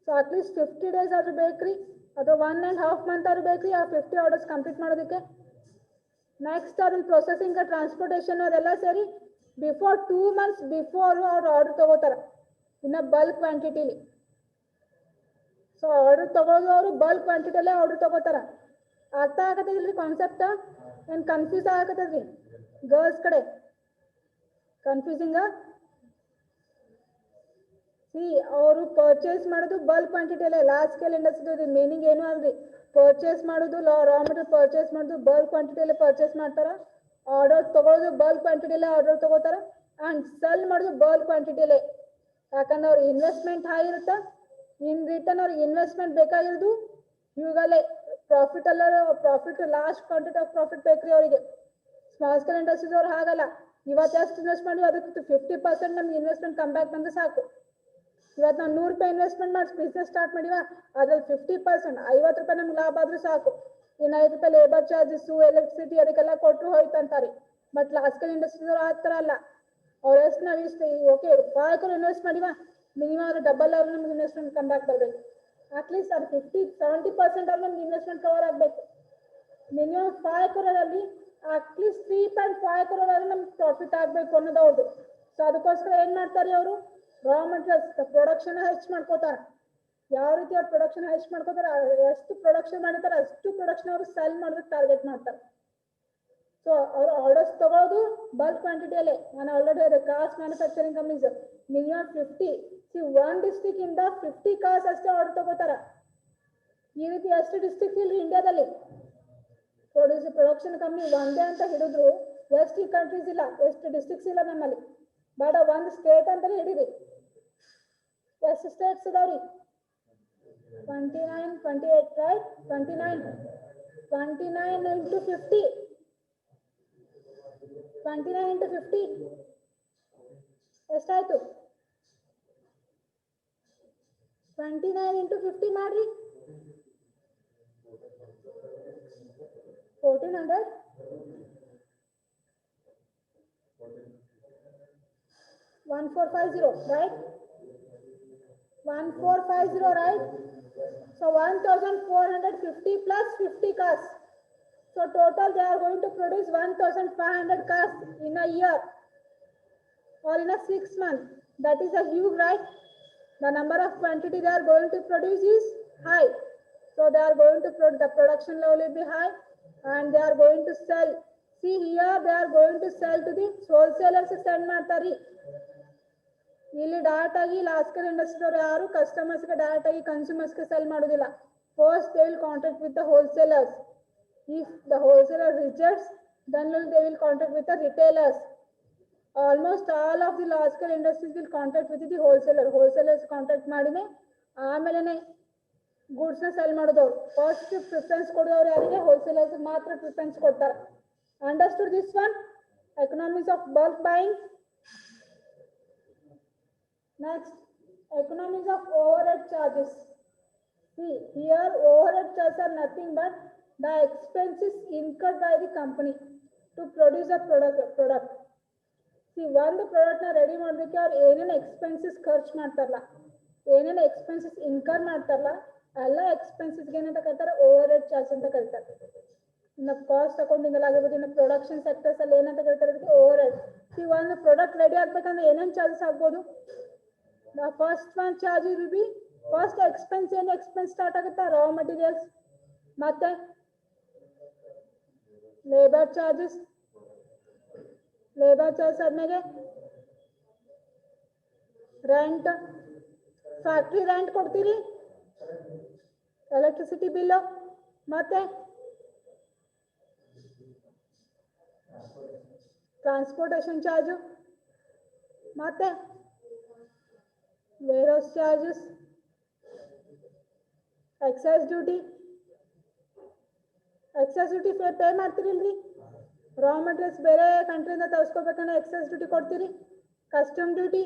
ಸೊ ಅಟ್ಲೀಸ್ಟ್ 50 ಡೇಸ್ ಆದ್ರೂ ಬೇಕ್ರಿ, ಅಥವಾ 1.5 ಮಂತ್ ಆದ್ರೂ ಬೇಕ್ರಿ ಆ 50 ಆರ್ಡರ್ಸ್ ಕಂಪ್ಲೀಟ್ ಮಾಡೋದಕ್ಕೆ. ನೆಕ್ಸ್ಟ್ ಅದ್ರಲ್ಲಿ ಪ್ರೊಸೆಸಿಂಗ್, ಟ್ರಾನ್ಸ್ಪೋರ್ಟೇಷನ್ ಅದೆಲ್ಲ ಸೇರಿ ಬಿಫೋರ್ 2 ಮಂತ್ಸ್ ಬಿಫೋರ್ ಅವ್ರು ಆರ್ಡರ್ ತಗೋತಾರ, ಇನ್ನ ಬಲ್ಕ್ ಕ್ವಾಂಟಿಟಿಲಿ. ಸೊ ಆರ್ಡರ್ ತಗೋದು ಅವರು ಬಲ್ಕ್ ಕ್ವಾಂಟಿಟಿಯಲ್ಲೇ ಆರ್ಡರ್ ತಗೋತಾರ. ಅರ್ಥ ಆಗತ್ತದಿಲ್ರಿ ಕಾನ್ಸೆಪ್ಟ್? ಏನು ಕನ್ಫ್ಯೂಸ್ ಆಗತ್ತದ್ರಿ ಗರ್ಲ್ಸ್ ಕಡೆ? ಕನ್ಫ್ಯೂಸಿಂಗ? ಸಿ ಅವರು ಪರ್ಚೇಸ್ ಮಾಡೋದು ಬಲ್ಕ್ ಕ್ವಾಂಟಿಟಿಯಲ್ಲೇ, ಲಾರ್ಜ್ ಸ್ಕೇಲ್ ಇಂಡಸ್ಟ್ರಿ ಮೀನಿಂಗ್ ಏನು ಅಲ್ರಿ. ಪರ್ಚೇಸ್ ಮಾಡೋದು ರಾ ಮೆಟೀರಿಯಲ್ ಪರ್ಚೇಸ್ ಮಾಡೋದು ಬಲ್ಕ್ ಕ್ವಾಂಟಿಟಿಯಲ್ಲೇ ಪರ್ಚೇಸ್ ಮಾಡ್ತಾರ. ಆರ್ಡರ್ ತಗೊಳ್ಳೋದು ಬಲ್ಕ್ ಕ್ವಾಂಟಿಟಿಯಲ್ಲೇ ಆರ್ಡರ್ ತಗೋತಾರ. ಆ್ಯಂಡ್ ಸೆಲ್ ಮಾಡೋದು ಬಲ್ಕ್ ಕ್ವಾಂಟಿಟಿಯಲ್ಲೇ. ಯಾಕಂದ್ರೆ ಅವ್ರ ಇನ್ವೆಸ್ಟ್ಮೆಂಟ್ ಹೈ ಇರುತ್ತೆ, ಇನ್ ರಿಟರ್ನ್ ಅವ್ರಿಗೆ ಇನ್ವೆಸ್ಟ್ಮೆಂಟ್ ಬೇಕಾಗಿರೋದು ಇವಾಗಲೇ profit profit last quantity of profit ಬೇಕ್ರಿ ಅವರಿಗೆ. ಸ್ಮಾಲ್ ಸ್ಕೇಲ್ ಇಂಡಸ್ಟ್ರೀಸ್ ಅವ್ರು ಹಾಗಲ್ಲ. ಇವತ್ತು ಎಷ್ಟು ಇನ್ವೆಸ್ಟ್ ಮಾಡಿ ಅದಕ್ಕೆ 50% ನಮ್ಗೆ ಇನ್ವೆಸ್ಟ್ಮೆಂಟ್ ಕಮ್ ಬ್ಯಾಕ್ ಬಂದ್ರೆ ಸಾಕು. ಇವತ್ತು ನಾವು 100 ರೂಪಾಯಿ ಇನ್ವೆಸ್ಟ್ಮೆಂಟ್ ಮಾಡಿ ಬಿಸ್ನೆಸ್ ಸ್ಟಾರ್ಟ್ ಮಾಡಿವ, ಅದ್ರಲ್ಲಿ 50% 50 ರೂಪಾಯಿ ನಮ್ಗೆ ಲಾಭ ಆದ್ರೂ ಸಾಕು. ಇನ್ನು 5 ರೂಪಾಯಿ ಲೇಬರ್ ಚಾರ್ಜಸ್ಸು, ಎಲೆಕ್ಟ್ರಿಸಿಟಿ ಅದಕ್ಕೆಲ್ಲ ಕೊಟ್ಟರು ಹೋಯ್ತು ಅಂತಾರೆ. ಬಟ್ ಲಾಸ್ಟ್ ಸ್ಕೇಲ್ ಇಂಡಸ್ಟ್ರೀಸ್ ಅವ್ರು ಆ ಥರ ಅಲ್ಲ. ಅವ್ರು ಎಷ್ಟು ನಾವು ಇಷ್ಟು ಓಕೆ 5 crore ಇನ್ವೆಸ್ಟ್ ಮಾಡಿವ, ಮಿನಿಮಮ್ ಅವ್ರು ಡಬಲ್ ಅವ್ರು ನಮ್ಗೆ ಇನ್ವೆಸ್ಟ್ಮೆಂಟ್ ಕಮ್ ಬ್ಯಾಕ್ ಬರಬೇಕು. ಅಟ್ಲೀಸ್ಟ್ ಅದು 50-70% ಅವ್ರು ನಮ್ಗೆ ಇನ್ವೆಸ್ಟ್ಮೆಂಟ್ ಕವರ್ ಆಗಬೇಕು. ಮಿನಿಮಮ್ 5 crore ಅಲ್ಲಿ ಅಟ್ಲೀಸ್ಟ್ 3.5 crore ಆದ್ರೂ ನಮ್ಗೆ ಪ್ರಾಫಿಟ್ ಆಗಬೇಕು ಅನ್ನೋದು ಅವ್ರದ್ದು. ಸೊ ಅದಕ್ಕೋಸ್ಕರ ಏನು ಮಾಡ್ತಾರೆ ಅವರು, ರಾ ಮೆಟೀರಿಯಲ್ಸ್ ಪ್ರೊಡಕ್ಷನ್ ಹೆಚ್ಚು ಮಾಡ್ಕೋತಾರೆ. ಯಾವ ರೀತಿ ಅವ್ರು ಪ್ರೊಡಕ್ಷನ್ ಹೆಚ್ಚು ಮಾಡ್ಕೋತಾರೆ, ಎಷ್ಟು ಪ್ರೊಡಕ್ಷನ್ ಮಾಡಿರ್ತಾರೆ ಅಷ್ಟು ಪ್ರೊಡಕ್ಷನ್ ಅವರು ಸೆಲ್ ಮಾಡೋದಕ್ಕೆ ಟಾರ್ಗೆಟ್ ಮಾಡ್ತಾರೆ. ಸೊ ಅವರು ಆರ್ಡರ್ಸ್ ತಗೊಳ್ಳೋದು ಬಲ್ಕ್ ಕ್ವಾಂಟಿಟಿಯಲ್ಲೇ. ನಾನು ಆಲ್ರೆಡಿ ಹೇಳಿದೆ cars manufacturing companies minimum 50 1 district ಇಂದ 50 ಕಾರ್ಸ್ ಅಷ್ಟೇ ಆರ್ಡರ್ ತಗೋತಾರ. ಈ ರೀತಿ ಎಷ್ಟು ಡಿಸ್ಟ್ರಿಕ್ಟ್ ಇಲ್ರಿ ಇಂಡಿಯಾದಲ್ಲಿ? ಪ್ರೊಡಕ್ಷನ್ ಕಂಪ್ನಿ ಒಂದೇ ಅಂತ ಹಿಡಿದ್ರು ಎಷ್ಟು ಕಂಟ್ರೀಸ್ ಇಲ್ಲ, ಎಷ್ಟು ಡಿಸ್ಟ್ರಿಕ್ಟ್ಸ್ ಇಲ್ಲ ನಮ್ಮಲ್ಲಿ. ಬಟ್ ಒಂದು ಸ್ಟೇಟ್ ಅಂತಾನೆ ಹಿಡೀರಿ, ಎಷ್ಟು ಸ್ಟೇಟ್ಸ್ ಅದಾವ್ರಿ? 29, 28 ರೈಟ್? 29 into 50, 29 into 50 ಎಷ್ಟಾಯ್ತು? 29 into 50 ಮಾಡ್ರಿ, 1400. 1450, right? 1450, right? So 1450 plus 50 cars. So total they are going to produce 1500 cars in a year or in a 6 months. That is a huge, right? The number of quantity they are going to produce is high. So they are going to the production level will be high and they are going to sell. See here they are going to sell to the wholesalers send ಮಾಡ್ತಾರೆ. ಇಲ್ಲಿ ಡೈರೆಕ್ಟ್ ಆಗಿ ಲಾರ್ಜ್ ಸ್ಕೇಲ್ ಇಂಡಸ್ಟ್ರಿ ಅವರು ಯಾರು ಕಸ್ಟಮರ್ಸ್ಗೆ ಡೈರೆಕ್ಟ್ ಆಗಿ ಕನ್ಸ್ಯೂಮರ್ಸ್ಗೆ ಸೆಲ್ ಮಾಡೋದಿಲ್ಲ. First they will contact with the wholesalers. If the wholesaler rejects then they will contact with the retailers. Almost all of the large scale industries will contact with the wholesalers contact ಮಾಡಿನೇ ಆಮೇಲೆ ಗೂಡ್ಸ್ ನ ಸೆಲ್ ಮಾಡೋದವ್ರು. ಫಸ್ಟ್ ಪ್ರಿಫರೆನ್ಸ್ ಕೊಡೋರು ಯಾರಿಗೆ? ಹೋಲ್ಸೇಲರ್ಸ್ ಮಾತ್ರ ಪ್ರಿಫರೆನ್ಸ್ ಕೊಡ್ತಾರೆ. Understood this one? Economics of bulk buying. Next, economics of overhead charges. See, here overhead charges are nothing but the expenses incurred by the company to produce a product. See, ಒಂದು ಪ್ರಾಡಕ್ಟ್ ನ ರೆಡಿ ಮಾಡೋದಕ್ಕೆ ಅವ್ರು ಏನೇನು ಎಕ್ಸ್ಪೆನ್ಸಸ್ ಖರ್ಚು ಮಾಡ್ತಾರಲ್ಲ, ಏನೇನು ಎಕ್ಸ್ಪೆನ್ಸಸ್ ಇನ್ಕರ್ ಮಾಡ್ತಾರಲ್ಲ, ಎಲ್ಲ ಎಕ್ಸ್ಪೆನ್ಸಸ್ಗೆ ಏನಂತ ಕರೀತಾರೆ? ಓವರ್ ಹೆಡ್ ಚಾರ್ಜ್ ಅಂತ ಕರೀತಾರೆ. ಇನ್ನು ಕಾಸ್ಟ್ ಅಕೌಂಟಿಂಗ್ ಅಲ್ಲಿ ಆಗಿರ್ಬೋದು, ಇನ್ನು ಪ್ರೊಡಕ್ಷನ್ ಸೆಕ್ಟರ್ಸ್ ಅಲ್ಲಿ ಏನಂತ ಕರೀತಾರೆ? ಅದಕ್ಕೆ ಓವರ್ ಹೆಡ್. ಸಿ ಒಂದು ಪ್ರಾಡಕ್ಟ್ ರೆಡಿ ಆಗ್ಬೇಕಂದ್ರೆ ಏನೇನು ಚಾರ್ಜಸ್ ಆಗ್ಬೋದು? The first one charge will be first expense and expense start ಆಗುತ್ತಾ raw materials ಮತ್ತೆ labor charges ಆದ್ಮೇಲೆ ರೆಂಟ್ ಫ್ಯಾಕ್ಟ್ರಿ ರೆಂಟ್ ಕೊಡ್ತೀರಿ ಎಲೆಕ್ಟ್ರಿಸಿಟಿ ಬಿಲ್ ಮತ್ತೆ ಟ್ರಾನ್ಸ್ಪೋರ್ಟೇಷನ್ ಚಾರ್ಜ್ ಮತ್ತೆ warehouse charges excise duty pay ಮಾಡ್ತೀರಿಲ್ರಿ ರಾ ಮೆಟೀರಿಯಲ್ಸ್ ಬೇರೆ ಕಂಟ್ರಿಯಿಂದ ತರಿಸ್ಕೋಬೇಕಂದ್ರೆ ಎಕ್ಸೈಸ್ ಡ್ಯೂಟಿ ಕೊಡ್ತೀರಿ ಕಸ್ಟಮ್ ಡ್ಯೂಟಿ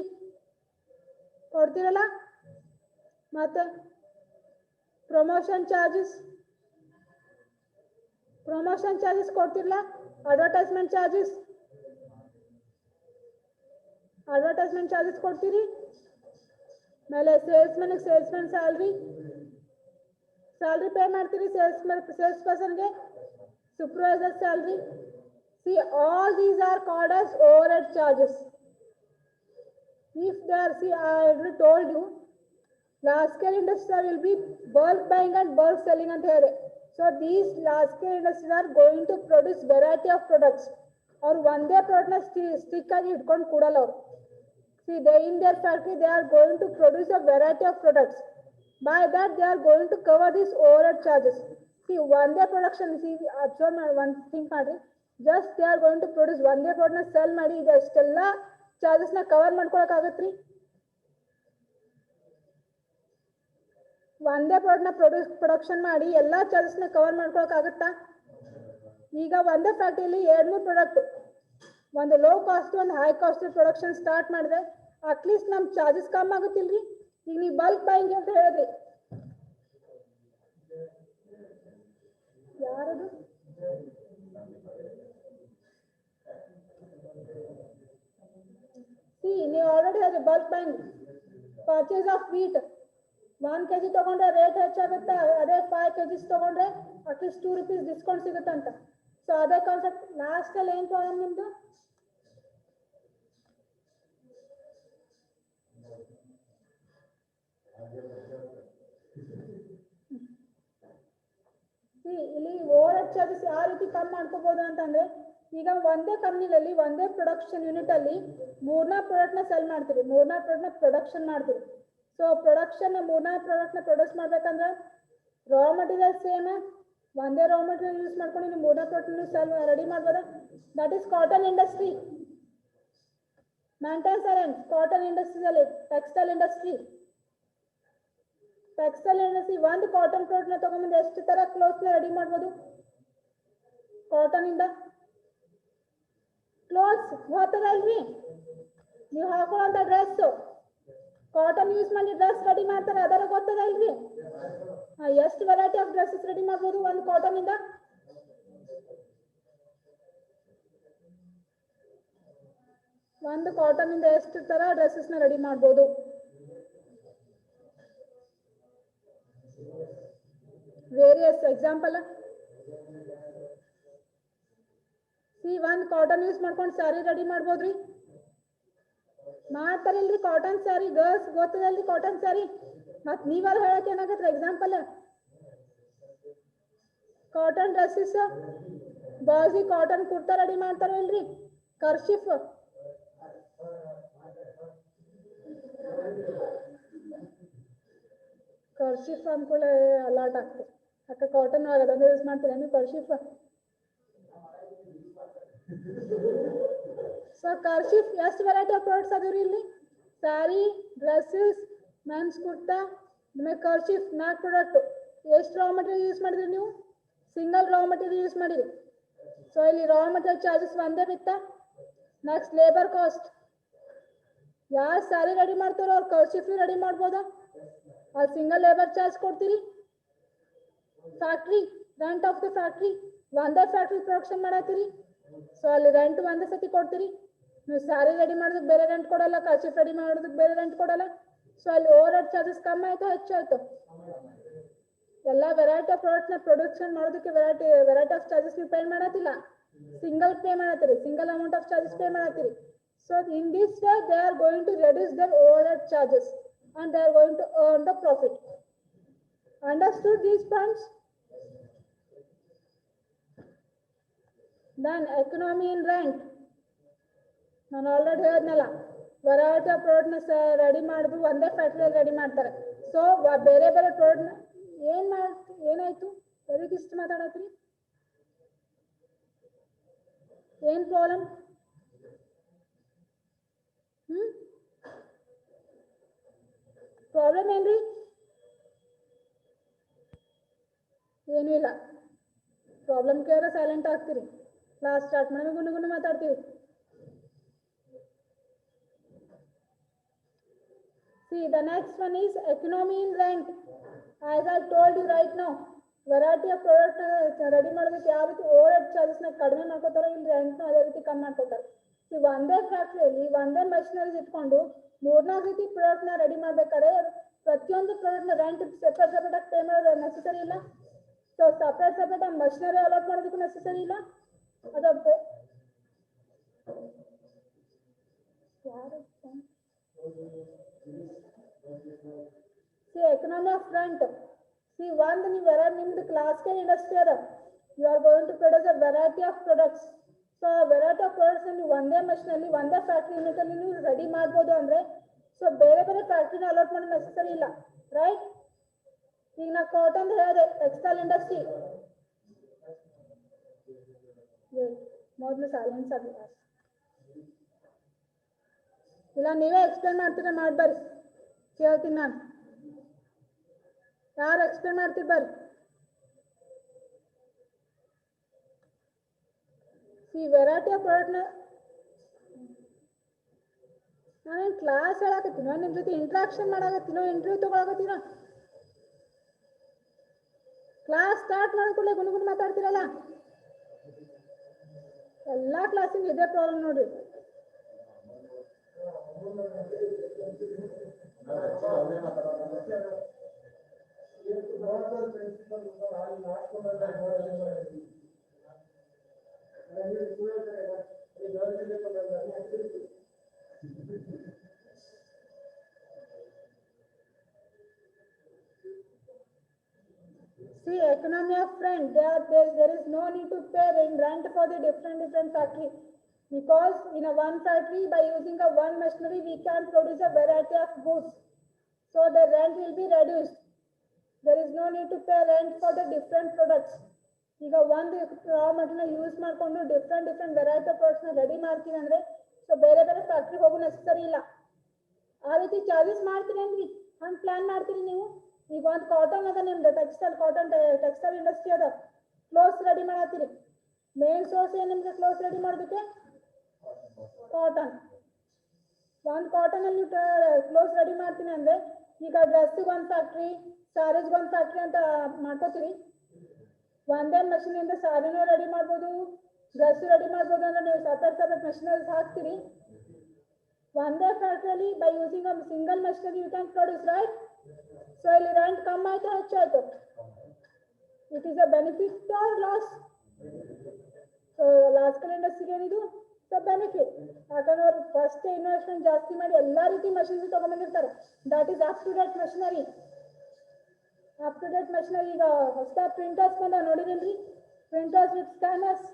ಕೊಡ್ತೀರಲ್ಲ ಮತ್ತೆ ಪ್ರಮೋಷನ್ ಚಾರ್ಜಸ್ ಕೊಡ್ತಿರಲ್ಲ ಅಡ್ವರ್ಟೈಸ್ಮೆಂಟ್ ಚಾರ್ಜಸ್ ಕೊಡ್ತೀರಿ ಆಮೇಲೆ ಸೇಲ್ಸ್ಮನ್ ಸ್ಯಾಲ್ರಿ ಪೇ ಮಾಡ್ತೀರಿ ಸೇಲ್ಸ್ ಪರ್ಸನ್ಗೆ supervisor salary. See, all these are called as overhead charges. If they are, see, I already told you, large scale industry will be bulk buying and bulk selling and here. So these large scale industries are going to produce variety of products. Or one day product stick and it can't kudala. See, they in their factory they are going to produce a variety of products. By that they are going to cover these overhead charges. See, one day production, see, observe one thing, just they are going to produce one day product sell ಮಾಡಿ ಇದೆಷ್ಟೆಲ್ಲ ಚಾರ್ಜಸ್ ನ ಕವರ್ ಮಾಡ್ಕೊಳಕ್ ಆಗತ್ರಿ ಒಂದೇ ಪ್ರಾಡಕ್ಟ್ ನ ಪ್ರೊಡಕ್ಷನ್ ಮಾಡಿ ಎಲ್ಲಾ ಚಾರ್ಜಸ್ ನ ಕವರ್ ಮಾಡ್ಕೊಳಕ್ ಆಗುತ್ತಾ ಈಗ ಒಂದೇ ಫ್ಯಾಕ್ಟರಿಯಲ್ಲಿ 2-3 ಪ್ರಾಡಕ್ಟ್ ಒಂದು ಲೋ ಕಾಸ್ಟ್ ಒಂದು ಹೈ ಕಾಸ್ಟ್ ಪ್ರೊಡಕ್ಷನ್ ಸ್ಟಾರ್ಟ್ ಮಾಡಿದ್ರೆ ಅಟ್ಲೀಸ್ಟ್ ನಮ್ ಚಾರ್ಜಸ್ ಕಮ್ಮಿ ಆಗುತ್ತಿಲ್ರಿ ಈಗ ನೀವು ಬಲ್ಕ್ ಬೈಯಿಂಗ್ ಅಂತ ಹೇಳಿದ್ರಿ ಯಾರದು See, ನೀವು ಆಲ್ರೆಡಿ ಅದು bulk buying purchase of wheat 1 kg ತಗೊಂಡ್ರೆ ರೇಟ್ ಹೆಚ್ಚಾಗುತ್ತೆ ಅದೇ 5 kg ತಗೊಂಡ್ರೆ ಅಟ್ಲೀಸ್ಟ್ 2 rupees ಡಿಸ್ಕೌಂಟ್ ಸಿಗುತ್ತೆ ಅಂತ ಸೊ ಅದೇ ಕಾನ್ಸೆಪ್ಟ್ ಲಾಸ್ಟ್ ಅಲ್ಲಿ ಏನು ಪ್ರಾಬ್ಲಮ್ ನಿಮ್ದು ಇಲ್ಲಿ ಓವರ್ ಚಾರ್ಜಸ್ ಯಾವ ರೀತಿ ಕಮ್ಮಿ ಮಾಡ್ಕೋಬಹುದು ಅಂತಂದ್ರೆ ಈಗ ಒಂದೇ ಕಂಪ್ನಿಯಲ್ಲಿ ಒಂದೇ ಪ್ರೊಡಕ್ಷನ್ ಯೂನಿಟ್ ಅಲ್ಲಿ 3-4 ಪ್ರಾಡಕ್ಟ್ ನ ಸೆಲ್ ಮಾಡ್ತೀವಿ 3-4 ಪ್ರಾಡಕ್ಟ್ ನ ಪ್ರೊಡಕ್ಷನ್ ಮಾಡ್ತೀವಿ ಸೊ ಪ್ರೊಡಕ್ಷನ್ 3-4 ಪ್ರಾಡಕ್ಟ್ ನ ಪ್ರೊಡ್ಯೂಸ್ ಮಾಡ್ಬೇಕಂದ್ರೆ ರಾ ಮಟೀರಿಯಲ್ ಸೇಮ್ ಒಂದೇ ರಾ ಮಟೀರಿಯಲ್ ಯೂಸ್ ಮಾಡ್ಕೊಂಡು ನೀವು 3-4 ಪ್ರಾಡಕ್ಟ್ ಸೆಲ್ ರೆಡಿ ಮಾಡ್ಬೋದಾ that is cotton industry maintains aren't cotton industries ಅಲ್ಲಿ ಟೆಕ್ಸ್ಟೈಲ್ ಇಂಡಸ್ಟ್ರಿ ಒಂದು ಕಾಟನ್ ಪ್ರಾಡಕ್ಟ್ ನ ತಗೊಂಡ್ಬಂದು ಎಷ್ಟು ತರ ಕ್ಲೋತ್ಸ್ ನ ರೆಡಿ ಮಾಡ್ಬೋದು ಕಾಟನ್ ಇಂದ ಕ್ಲೋತ್ಸ್ ಗೊತ್ತದಲ್ರಿ ನೀವು ಹಾಕೊಳ್ಳುವಂತ ಡ್ರೆಸ್ ಕಾಟನ್ ಯೂಸ್ ಮಾಡಿ ಡ್ರೆಸ್ ರೆಡಿ ಮಾಡ್ತಾರೆ ಅದರ ಗೊತ್ತದಲ್ರಿ ಎಷ್ಟು ವೆರೈಟಿ ಆಫ್ ಡ್ರೆಸ್ಸಸ್ ರೆಡಿ ಮಾಡ್ಬೋದು ಒಂದು ಕಾಟನ್ ಇಂದ ಒಂದು ಕಾಟನ್ ಇಂದ ಎಷ್ಟು ತರ ಡ್ರೆಸ್ಸಸ್ ನ ರೆಡಿ ಮಾಡ್ಬೋದು various example see one cotton use ಮಾಡ್ಕೊಂಡು ಸಾರಿ ರೆಡಿ ಮಾಡ್ಬೋದ್ರಿ ಮಾಡ್ತಾರಿಲ್ರಿ ಕಾಟನ್ ಸಾರಿ ಗರ್ಲ್ಸ್ ಗೊತ್ತದಲ್ರಿ ಕಾಟನ್ ಸಾರಿ ಮತ್ ನೀವಾರ ಹೇಳಕ್ ಏನಾಗತ್ರಿ example cotton dresses boys cotton kurta ready ಮಾಡ್ತಾರಲ್ರಿ ಕರ್ಚಿಫ್ ಕರ್ಚಿಫ್ ಅನ್ಕೊಳ್ಳೆ ಅಲಾಟ್ ಆಗ್ತದೆ ಅಕ್ಕ ಕಾಟನ್ ಅದೊಂದು ಯೂಸ್ ಮಾಡ್ತೀರಾ ನೀವು ಕರ್ಚಿಫ್ ಸೊ ಕರ್ಚಿಫ್ ಎಷ್ಟು ವೆರೈಟಿ ಆಫ್ ಪ್ರಾಡಕ್ಟ್ಸ್ ಅದಾವ್ರಿ ಇಲ್ಲಿ ಸ್ಯಾರಿ ಡ್ರೆಸ್ಸಸ್ ಮೆನ್ಸ್ ಕುರ್ತಾ ಆಮೇಲೆ ಕರ್ಚಿಫ್ 4 ಪ್ರಾಡಕ್ಟ್ ಎಷ್ಟು ರಾ ಮಟೀರಿಯಲ್ ಯೂಸ್ ಮಾಡಿದ್ರಿ ನೀವು ಸಿಂಗಲ್ ರಾ ಮಟೀರಿಯಲ್ ಯೂಸ್ ಮಾಡಿರಿ ಸೊ ಇಲ್ಲಿ ರಾ ಮಟೀರಿಯಲ್ ಚಾರ್ಜಸ್ ಒಂದೇ ಬಿತ್ತಾ ನೆಕ್ಸ್ಟ್ ಲೇಬರ್ ಕಾಸ್ಟ್ ಯಾರು ಸ್ಯಾರಿ ರೆಡಿ ಮಾಡ್ತಾರೋ ಅವ್ರು ಕರ್ಚಿಫ್ ರೆಡಿ ಮಾಡ್ಬೋದಾ ಅಲ್ಲಿ ಸಿಂಗಲ್ ಲೇಬರ್ ಚಾರ್ಜ್ ಕೊಡ್ತೀರಿ factory rent of the factory ಒಂದೇ ಫ್ಯಾಕ್ಟ್ರಿ ಪ್ರೊಡಕ್ಷನ್ ಮಾಡತ್ತೀರಿ ಸೊ ಅಲ್ಲಿ ರೆಂಟ್ ಒಂದೇ ಸತಿ ಕೊಡ್ತೀರಿ ನೀವು ಸ್ಯಾರಿ ರೆಡಿ ಮಾಡೋದಕ್ಕೆ ಬೇರೆ ರೆಂಟ್ ಕೊಡಲ್ಲ ಕರ್ಚಿಫ್ ರೆಡಿ ಮಾಡೋದಕ್ಕೆ ಬೇರೆ ರೆಂಟ್ ಕೊಡಲ್ಲ ಸೊ ಅಲ್ಲಿ ಓವರ್ ಹೆಡ್ ಚಾರ್ಜಸ್ ಕಮ್ಮಿ ಆಯ್ತು ಹೆಚ್ಚಾಯ್ತು ಎಲ್ಲ ವೆರೈಟಿ ಆಫ್ ಪ್ರಾಡಕ್ಟ್ ನ ಪ್ರೊಡಕ್ಷನ್ ಮಾಡೋದಕ್ಕೆ ವೆರೈಟಿ ಆಫ್ ಚಾರ್ಜಸ್ ನೀವು ಪೇ ಮಾಡತ್ತಿಲ್ಲ ಸಿಂಗಲ್ ಪೇ ಮಾಡತ್ತೀರಿ single amount of charges pay ಮಾಡತ್ತೀರಿ So in this way, they are going to reduce their overhead charges and they are going to earn the profit. Understood these points? Then economy in rent. ನಾನು ಆಲ್ರೆಡಿ ಹೇಳಿದ್ನಲ್ಲ, ವೆರೈಟಿ ಆಫ್ ಪ್ರಾಡಕ್ಟ್ನ ರೆಡಿ ಮಾಡಿದ್ರು ಒಂದೇ ಫ್ಯಾಕ್ಟ್ರಿಯಲ್ಲಿ ರೆಡಿ ಮಾಡ್ತಾರೆ. ಸೊ ಬೇರೆ ಬೇರೆ ಪ್ರಾಡಕ್ಟ್ನ ಏನಾಯ್ತು ಎದಕ್ಕೆ ಇಷ್ಟು ಮಾತಾಡತ್ರಿ? ಏನ್ ಪ್ರಾಬ್ಲಮ್? ಪ್ರಾಬ್ಲಮ್ ಏನ್ರಿ? ಏನೂ ಇಲ್ಲ. ಪ್ರಾಬ್ಲಮ್ ಕೇಳಿದ್ರೆ ಸೈಲೆಂಟ್ ಆಗ್ತೀರಿ. ಕ್ಲಾಸ್ ಸ್ಟಾರ್ಟ್ ಮಾಡಿ ಗುಂಡು ಮಾತಾಡ್ತೀವಿ. See, the next one is economy in rent. As I told you right now, variety of product ready ಮಾಡೋದಕ್ಕೆ ಯಾವ ರೀತಿ ಓವರ್ಹೆಡ್ ಚಾರ್ಜಸ್ನ ಕಡಿಮೆ ಮಾಡ್ಕೋತಾರೆ, ಇಲ್ಲಿ ರೆಂಟ್ನ ಅದೇ ರೀತಿ ಕಮ್ಮಿ ಮಾಡ್ಕೋತಾರೆ. ಸಿ ಒಂದೇ ಫ್ಯಾಕ್ಟ್ರಿಯಲ್ಲಿ ಒಂದೇ ಮಷಿನರೀಸ್ ಇಟ್ಕೊಂಡು 3-4 ರೀತಿ ಪ್ರಾಡಕ್ಟ್ನ ರೆಡಿ ಮಾಡ್ಬೇಕಾದ್ರೆ ಪ್ರತಿಯೊಂದು ಪ್ರಾಡಕ್ಟ್ನ ರೆಂಟ್ ಸೆಪರೇಟ್ ಆಗಿ ಪೇ ಮಾಡೋದು ನೆಸೆಸರಿ ಇಲ್ಲ. ಸೊ ಸಪ್ರೇಟ್ ಆ ಮಷಿನರಿ ಅಲಾಟ್ ಮಾಡೋದಕ್ಕೂ ನೆಸೆಸರಿ ಇಲ್ಲ. ಅದು See, economy of rent. See, one thing you are in the class scale industry, you are going to produce a variety of products. So, a variety of products in one day machine, one day factory unit, you ready ಮಾಡ್ಬೋದು ಅಂದ್ರೆ so ಬೇರೆ ಫ್ಯಾಕ್ಟರಿನ ಅಲಾಟ್ ಮಾಡೋದು ನೆಸೆಸರಿ ಇಲ್ಲ, ರೈಟ್? ಈಗ ನಾ ಕಾಟನ್ ಹೇಳಿದೆ, ಟೆಕ್ಸ್ಟೈಲ್ ಇಂಡಸ್ಟ್ರಿ. ಮೊದಲು ಸೈಲೆನ್ಸ್ ಆಗಿ ಇಲ್ಲ, ನೀವೇ ಎಕ್ಸ್ಪ್ಲೇನ್ ಮಾಡ್ತೀರ ಮಾಡ್ಬಾರಿ, ಕೇಳ್ತೀನಿ ನಾನು. ಯಾರು ಎಕ್ಸ್ಪ್ಲೇನ್ ಮಾಡ್ತೀರಿ ಬರ್ರಿ. ಈ ವೆರೈಟಿ ಆಫ್ ಪ್ರಾಡಕ್ಟ್ನ ನಾನೇನು ಕ್ಲಾಸ್ ಹೇಳಕತ್ತೀನೋ, ನಿಮ್ಮ ಜೊತೆ ಇಂಟ್ರಾಕ್ಷನ್ ಮಾಡಾಕತ್ತೀನೋ, ಇಂಟರ್ವ್ಯೂ ತಗೊಳಕತ್ತೀನೋ? ಕ್ಲಾಸ್ ಸ್ಟಾರ್ಟ್ ಮಾಡ್ಕೊಳ್ಳೆ ಗುಣಗುಣ ಮಾತಾಡ್ತೀರಲ್ಲ. ಎಲ್ಲ ಕ್ಲಾಸಿಗೆ ಇದೇ ಪ್ರಾಬ್ಲಮ್ ನೋಡ್ರಿ. See, economy of rent, there is no need to pay rent for the different factory, because in a one factory by using a one machinery we can produce a variety of goods, so the rent will be reduced. There is no need to pay rent for the different products. ಈಗ ಒಂದು raw material ಯೂಸ್ ಮಾಡ್ಕೊಂಡು ಡಿಫ್ರೆಂಟ್ ವೆರೈಟಿ ಆಫ್ ಪ್ರಾಡಕ್ಟ್ಸ್ನ ರೆಡಿ ಮಾಡ್ತೀನಿ ಅಂದರೆ ಸೊ ಬೇರೆ ಫ್ಯಾಕ್ಟ್ರಿಗೆ ಹೋಗೋ ನೆಸೆಸರಿ ಇಲ್ಲ. ಆ ರೀತಿ ಚಾರ್ಜಸ್ ಮಾಡ್ತೀನಿ ಅಂದ್ರೆ ಹಂಗೆ ಪ್ಲಾನ್ ಮಾಡ್ತೀರಿ ನೀವು. ಈಗ ಒಂದು ಕಾಟನ್ ಅದ, ನಿಮ್ದು ಟೆಕ್ಸ್ಟೈಲ್ ಇಂಡಸ್ಟ್ರಿ ಅದ, ಕ್ಲೋತ್ಸ್ ರೆಡಿ ಮಾಡತ್ತೀರಿ. ಮೇನ್ ಸೋರ್ಸ್ ಏನು ನಿಮ್ಗೆ ಕ್ಲೋತ್ಸ್ ರೆಡಿ ಮಾಡೋದಕ್ಕೆ? ಕಾಟನ್. ಒಂದು ಕಾಟನಲ್ಲಿ ನೀವು ಕ್ಲೋತ್ಸ್ ರೆಡಿ ಮಾಡ್ತೀನಿ ಅಂದರೆ ಈಗ ಡ್ರೆಸ್ಸಿಗೆ ಒಂದು ಫ್ಯಾಕ್ಟ್ರಿ, ಸ್ಯಾರೀಸ್ಗೆ ಒಂದು ಫ್ಯಾಕ್ಟ್ರಿ ಅಂತ ಮಾಡ್ಕೋತೀರಿ. ಒಂದೇ ಮಷೀನಿಂದ ಸ್ಯಾರಿನೂ ರೆಡಿ ಮಾಡ್ಬೋದು, ಡ್ರೆಸ್ ರೆಡಿ ಮಾಡ್ಬೋದು ಅಂದ್ರೆ ನೀವು ಸಪರೇಟ್ ಮಷಿನರೀಸ್ ಹಾಕ್ತೀರಿ. ಒಂದೇ ಫ್ಯಾಕ್ಟ್ರಿಯಲ್ಲಿ by using a single machinery you can produce, right? So ಇಲ್ಲಿ ರೆಂಟ್ ಕಮ್ಮಿ ಆಯ್ತು ಹೆಚ್ಚಾಯ್ತು? It is a benefit or loss? So ಲಾಸ್ಕಲ್ ಇಂಡಸ್ಟ್ರಿಗೆ ಏನಿದು ಸೊ ಬೆನಿಫಿಟ್. ಯಾಕಂದ್ರೆ ಅವ್ರು ಫಸ್ಟ್ ಇನ್ವೆಸ್ಟ್ಮೆಂಟ್ ಜಾಸ್ತಿ ಮಾಡಿ ಎಲ್ಲ ರೀತಿ ಮಷಿನ್ಸ್ ತಗೊಂಡ್ಬಂದಿರ್ತಾರೆ. That is up to date machinery. ಈಗ ಹೊಸ ಪ್ರಿಂಟರ್ಸ್ ಬಂದ ನೋಡಿರೇನ್ರಿ? Printers with scanners.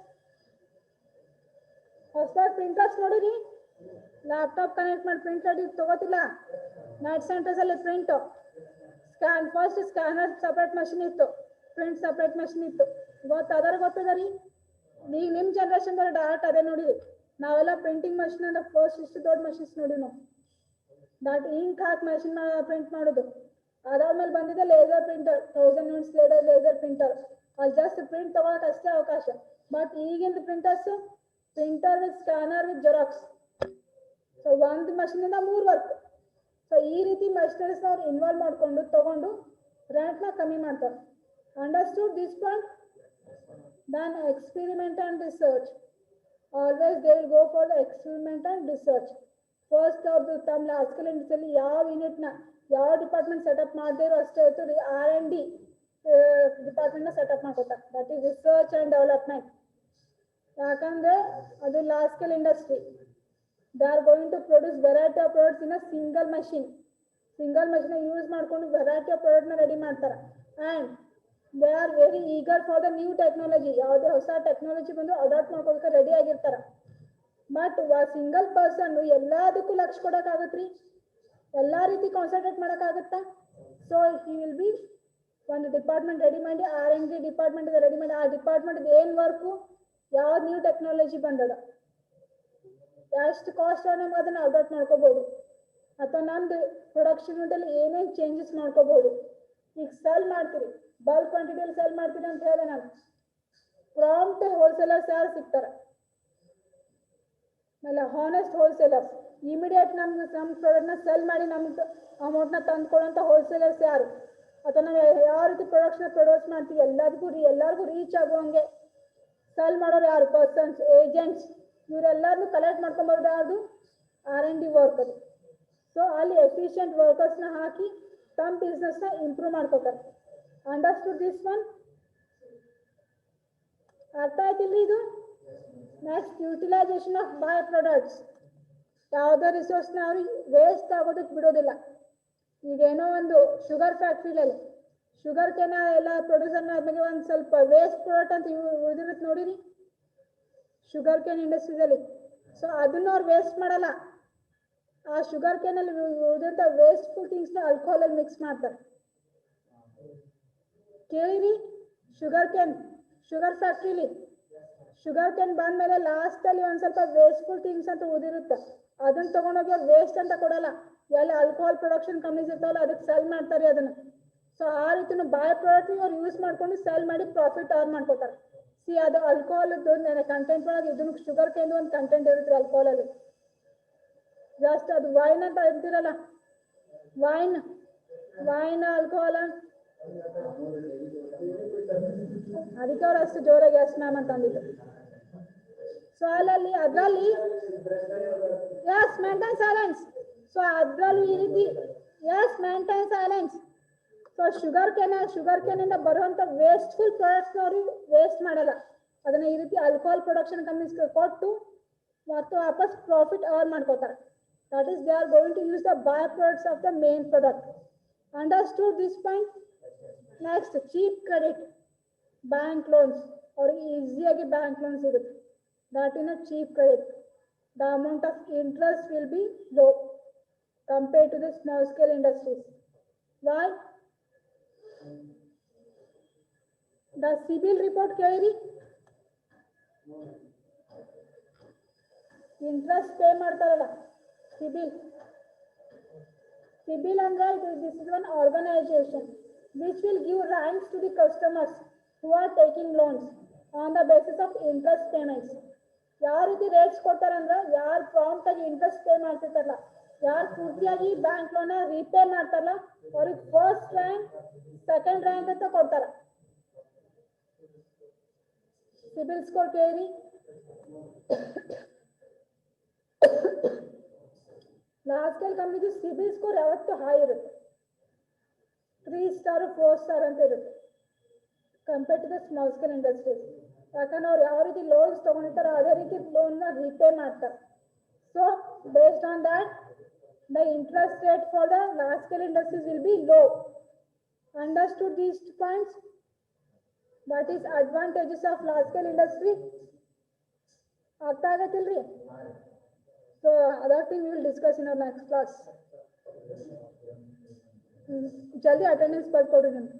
ಹೊಸ ಪ್ರಿಂಟರ್ಸ್ ನೋಡಿರಿ? ಲ್ಯಾಪ್ಟಾಪ್ ಕನೆಕ್ಟ್ ಮಾಡಿ ಪ್ರಿಂಟ್ ರೆಡಿ ತಗೋತಿಲ್ಲ. ನೈಟ್ ಸೆಂಟರ್ಸ್ ಅಲ್ಲಿ print first scanner separate machine ಇತ್ತು, ಪ್ರಿಂಟ್ ಸಪ್ರೇಟ್ ಮಷಿನ್ ಇತ್ತು. ಗೊತ್ತದ ರೀ? ಈಗ ನಿಮ್ಮ ಜನ್ರೇಷನ್ ಡೈರೆಕ್ಟ್ ಅದೇ ನೋಡಿರಿ. ನಾವೆಲ್ಲ ಪ್ರಿಂಟಿಂಗ್ ಮಷಿನ್ ಅಂದ್ರೆ ಫಸ್ಟ್ ಇಷ್ಟು ದೊಡ್ಡ ಮಷಿನ್ಸ್ ನೋಡಿ ನಾವು. ದಟ್ ಇಂಕ್ ಹಾಕಿ ಮಷಿನ್ ಪ್ರಿಂಟ್ ಮಾಡೋದು. ಅದಾದ್ಮೇಲೆ ಬಂದಿದೆ laser printer, 1000 units laser printer. ಅಲ್ಲಿ ಜಸ್ಟ್ ಪ್ರಿಂಟ್ ತಗೊಳಕ್ ಅಷ್ಟೇ ಅವಕಾಶ. ಬಟ್ ಈಗಿನ printers, printer with scanner with xerox. So ಒಂದು ಮಷಿನಿಂದ 3 ವರ್ಕ್. ಸೊ ಈ ರೀತಿ ಮಷಿನರೀಸ್ ಅವ್ರು ಇನ್ವಾಲ್ವ್ ಮಾಡ್ಕೊಂಡು ತಗೊಂಡು ರೆಂಟ್ನ ಕಮ್ಮಿ ಮಾಡ್ತಾರೆ. Understood this point? Then experiment and research. Always they will go for the experiment and research. First ಅವ್ರದ್ದು ತಮ್ಮ ಲಾಸ್ಕಲ್ ಇಂಡಸ್ಟ್ರಿಯಲ್ಲಿ ಯಾವ ಯೂನಿಟ್ನ ಯಾವ ಡಿಪಾರ್ಟ್ಮೆಂಟ್ ಸೆಟಪ್ ಮಾಡದೇ ಇರೋ ಅಷ್ಟೇ ಇತ್ತು R&D ಡಿಪಾರ್ಟ್ಮೆಂಟ್ನ ಸೆಟಪ್ ಮಾಡ್ಕೋತಾರೆ. That is research and development. ಯಾಕಂದರೆ ಅದು large scale industry. They are going to produce variety of products in a single machine use ಮಾಡ್ಕೊಂಡು variety of product ನ ರೆಡಿ ಮಾಡ್ತಾರೆ. And they are very eager for the new technology. ಯಾವುದೇ ಹೊಸ ಟೆಕ್ನಾಲಜಿ ಬಂದು ಅಡಾಪ್ಟ್ ಮಾಡ್ಕೊಳ್ಳೋಕೆ ರೆಡಿ ಆಗಿರ್ತಾರೆ. ಬಟ್ ಸಿಂಗಲ್ ಪರ್ಸನ್ ಎಲ್ಲದಕ್ಕೂ ಲಕ್ಷ್ಯ ಕೊಡೋಕ್ಕಾಗತ್ರಿ, ಎಲ್ಲಾ ರೀತಿ ಕಾನ್ಸಂಟ್ರೇಟ್ ಮಾಡೋಕ್ಕಾಗತ್ತಾ? ಸೊ ಹಿ ವಿಲ್ ಬಿ ಒಂದು ಡಿಪಾರ್ಟ್ಮೆಂಟ್ ರೆಡಿ ಮಾಡಿ, R&D ಡಿಪಾರ್ಟ್ಮೆಂಟ್ ರೆಡಿ ಮಾಡಿ, ಆ ಡಿಪಾರ್ಟ್ಮೆಂಟ್ ಏನು ವರ್ಕು, ಯಾವ್ದು ನ್ಯೂ ಟೆಕ್ನಾಲಜಿ ಬಂದದ, ಎಷ್ಟು ಕಾಸ್ಟ್ ನಮ್ಗೆ ಅದನ್ನ ಅಡಾಪ್ಟ್ ಮಾಡ್ಕೋಬಹುದು, ಅಥವಾ ನಮ್ದು ಪ್ರೊಡಕ್ಷನ್ ಯೂನಿಟಲ್ಲಿ ಏನೇನು ಚೇಂಜಸ್ ಮಾಡ್ಕೋಬಹುದು. ಈಗ ಸೆಲ್ ಮಾಡ್ತೀರಿ, ಬಲ್ಕ್ ಕ್ವಾಂಟಿಟಿಯಲ್ಲಿ ಸೆಲ್ ಮಾಡ್ತೀರಿ ಅಂತ ಹೇಳಿದೆ ನಾನು, ಪ್ರಾಂಪ್ಟ್ ಹೋಲ್ಸೇಲರ್ಸ್ ಯಾರು ಸಿಗ್ತಾರೆ, ಆಮೇಲೆ ಹಾನೆಸ್ಟ್ ಹೋಲ್ಸೇಲರ್ಸ್, ಇಮಿಡಿಯೇಟ್ ನಮ್ಗೆ ನಮ್ಮ ಪ್ರಾಡಕ್ಟ್ನ ಸೆಲ್ ಮಾಡಿ ನಮ್ಗೆ ಅಮೌಂಟ್ನ ತಂದ್ಕೊಳ್ಳೋಂಥ ಹೋಲ್ಸೇಲರ್ಸ್ ಯಾರು, ಅಥವಾ ನಾವು ಯಾವ ರೀತಿ ಪ್ರಾಡಕ್ಟ್ಸ್ನ ಪ್ರೊಡ್ಯೂಸ್ ಮಾಡ್ತೀವಿ ಎಲ್ಲರಿಗೂ ರೀಚ್ ಆಗುವಂಗೆ ಸೆಲ್ ಮಾಡೋರು ಯಾರು, ಪರ್ಸನ್ಸ್, ಏಜೆಂಟ್ಸ್, ಇವರೆಲ್ಲರನ್ನೂ ಕಲೆಕ್ಟ್ ಮಾಡ್ಕೊಂಬರೋದು ಯಾವುದು, R&D ವರ್ಕ್ ಅದು. ಸೊ ಅಲ್ಲಿ ಎಫಿಷಿಯಂಟ್ ವರ್ಕರ್ಸ್ನ ಹಾಕಿ ತಮ್ಮ ಬಿಸ್ನೆಸ್ನ ಇಂಪ್ರೂವ್ ಮಾಡ್ಕೋತಾರೆ. Understood this one? ಅರ್ಥ ಆಯ್ತಿಲ್ರಿ ಇದು? Next, utilisation of by products. ಯಾವುದೇ ರಿಸೋರ್ಸ್ನ ಅವ್ರಿಗೆ ವೇಸ್ಟ್ ಆಗೋದಕ್ಕೆ ಬಿಡೋದಿಲ್ಲ. ಈಗೇನೋ ಒಂದು ಶುಗರ್ ಫ್ಯಾಕ್ಟ್ರಿಲಲ್ಲಿ ಶುಗರ್ ಕೇನ ಎಲ್ಲ ಪ್ರೊಡ್ಯೂಸರ್ನ ಆದ್ಮೇಲೆ ಒಂದು ಸ್ವಲ್ಪ ವೇಸ್ಟ್ ಪ್ರಾಡಕ್ಟ್ ಅಂತ ಉಳಿದಿರುತ್ತೆ ನೋಡಿರಿ, ಶುಗರ್ ಕೇನ್ ಇಂಡಸ್ಟ್ರೀಸಲ್ಲಿ. ಸೊ ಅದನ್ನು ಅವ್ರು ವೇಸ್ಟ್ ಮಾಡಲ್ಲ, ಆ ಶುಗರ್ ಕೇನಲ್ಲಿ ಉಳಿದಂಥ ವೇಸ್ಟ್ಫುಲ್ ಥಿಂಗ್ಸ್ನ ಆಲ್ಕೋಹಾಲಲ್ಲಿ ಮಿಕ್ಸ್ ಮಾಡ್ತಾರೆ. ಕೇಳಿರಿ, ಶುಗರ್ ಫ್ಯಾಕ್ಟ್ರಿಲಿ ಶುಗರ್ ಕೇನ್ ಬಂದ್ಮೇಲೆ ಲಾಸ್ಟಲ್ಲಿ ಒಂದು ಸ್ವಲ್ಪ ವೇಸ್ಟ್ಫುಲ್ ಥಿಂಗ್ಸ್ ಅಂತ ಉಳಿದಿರುತ್ತೆ, ಅದನ್ನ ತಗೊಂಡೋಗಿ ಅವ್ರು ವೇಸ್ಟ್ ಅಂತ ಕೊಡಲ್ಲ, ಎಲ್ಲಿ ಆಲ್ಕೋಹಾಲ್ ಪ್ರೊಡಕ್ಷನ್ ಕಮ್ಮೀಸ್ ಇರ್ತಾವಲ್ಲ ಅದಕ್ಕೆ ಸೆಲ್ ಮಾಡ್ತಾರೆ ಅದನ್ನು. ಸೊ ಆ ರೀತಿನೂ ಬಾಯ್ ಪ್ರಾಡಕ್ಟ್ನ ಅವ್ರು ಯೂಸ್ ಮಾಡ್ಕೊಂಡು ಸೆಲ್ ಮಾಡಿ ಪ್ರಾಫಿಟ್ ಅರ್ನ್ ಮಾಡ್ಕೋತಾರೆ. ಸಿ ಅದು ಆಲ್ಕೋಹಾಲ್ದು ಕಂಟೆಂಟ್ ಒಳಗೆ ಇದನ್ನು ಶುಗರ್ ಕೇಂದು ಒಂದು ಕಂಟೆಂಟ್ ಇರುತ್ತೆ ಆಲ್ಕೋಹಾಲಲ್ಲಿ. ಜಸ್ಟ್ ಅದು ವೈನ್ ಅಂತ ಇರ್ತಿರಲ್ಲ, ವೈನ್ ಆಲ್ಕೋಹಾಲ್, ಅದಕ್ಕೆ ಅವ್ರು ಅಷ್ಟು ಜೋರಾಗಿ ಎಸ್ ಮ್ಯಾಮ್ ಅಂತ ಅಂದಿದ್ದು. ಸೊ ಅದರಲ್ಲಿ ಎಸ್ ಮೇಂಟೈನ್ ಸೈಲೆನ್ಸ್. ಸೊ ಅದರಲ್ಲೂ ಈ ರೀತಿ yes maintain silence. So sugar ಕೇನಿಂದ ಬರುವಂಥ ವೇಸ್ಟ್ಫುಲ್ ಪ್ರಾಡಕ್ಟ್ಸ್ನ ಅವರು ವೇಸ್ಟ್ ಮಾಡಲ್ಲ, ಅದನ್ನ ಈ ರೀತಿ ಆಲ್ಕೋಹಾಲ್ ಪ್ರೊಡಕ್ಷನ್ ಕಂಪನೀಸ್ಗೆ ಕೊಟ್ಟು ಮತ್ತು ವಾಪಸ್ ಪ್ರಾಫಿಟ್ ಅರ್ನ್ ಮಾಡ್ಕೋತಾರೆ. That is, they are going to use the byproducts of the main product. Understood this point? Next, cheap credit, bank loans, or easy bank loans irutte. That in a cheap credit, the amount of interest will be low compared to the small scale industries. Why? The CIBIL report ಕೇಳಿರಿ, ಇಂಟ್ರೆಸ್ಟ್ ಪೇ ಮಾಡ್ತಾರಲ್ಲ, CIBIL ಅಂದ್ರೆ this is one organization which will give ranks to the customers who are taking loans on the basis of interest payments. ಯಾವ ರೀತಿ ರೇಟ್ಸ್ ಕೊಡ್ತಾರಂದ್ರೆ, ಯಾರು ಪ್ರಾಂಪ್ಟ್ ಆಗಿ ಇಂಟ್ರೆಸ್ಟ್ ಪೇ ಮಾಡ್ತಿರ್ತಾರಲ್ಲ, ಯಾರು ಪೂರ್ತಿಯಾಗಿ ಬ್ಯಾಂಕ್ ಲೋನ್ ರೀಪೇ ಮಾಡ್ತಾರಲ್ಲ, ಅವ್ರಿಗೆ ಫಸ್ಟ್ ರ್ಯಾಂಕ್, ಸೆಕೆಂಡ್ ರ್ಯಾಂಕ್ ಅಂತ ಕೊಡ್ತಾರ. ಸಿಬಿಲ್ ಸ್ಕೋರ್ ಕೇಳಿ, ಲಾರ್ಜ್ ಸ್ಕೇಲ್ ಕಂಪ್ನಿದು ಸಿಬಿಲ್ ಸ್ಕೋರ್ ಯಾವತ್ತೂ ಹೈ ಇರುತ್ತೆ, 3 ಸ್ಟಾರ್ 4 ಸ್ಟಾರ್ ಅಂತ ಇರುತ್ತೆ compared to the small scale industries. ಯಾಕಂದ್ರೆ ಅವ್ರು ಯಾವ ರೀತಿ ಲೋನ್ಸ್ ತಗೊಂಡಿರ್ತಾರೋ ಅದೇ ರೀತಿ ಲೋನ್ನ ರೀಪೇ ಮಾಡ್ತಾರೆ. So based on that the interest rate for the large scale industries will be low. Understood these points? That is advantages of large scale industry. ಅರ್ಥ ಆಗತ್ತಿಲ್ರಿ? So other thing we will discuss in our next class. ಜಲ್ದಿ ಅಟೆಂಡೆನ್ಸ್ ಬರ್ಕೊಡ್ರಿ ನಿಮ್ಗೆ.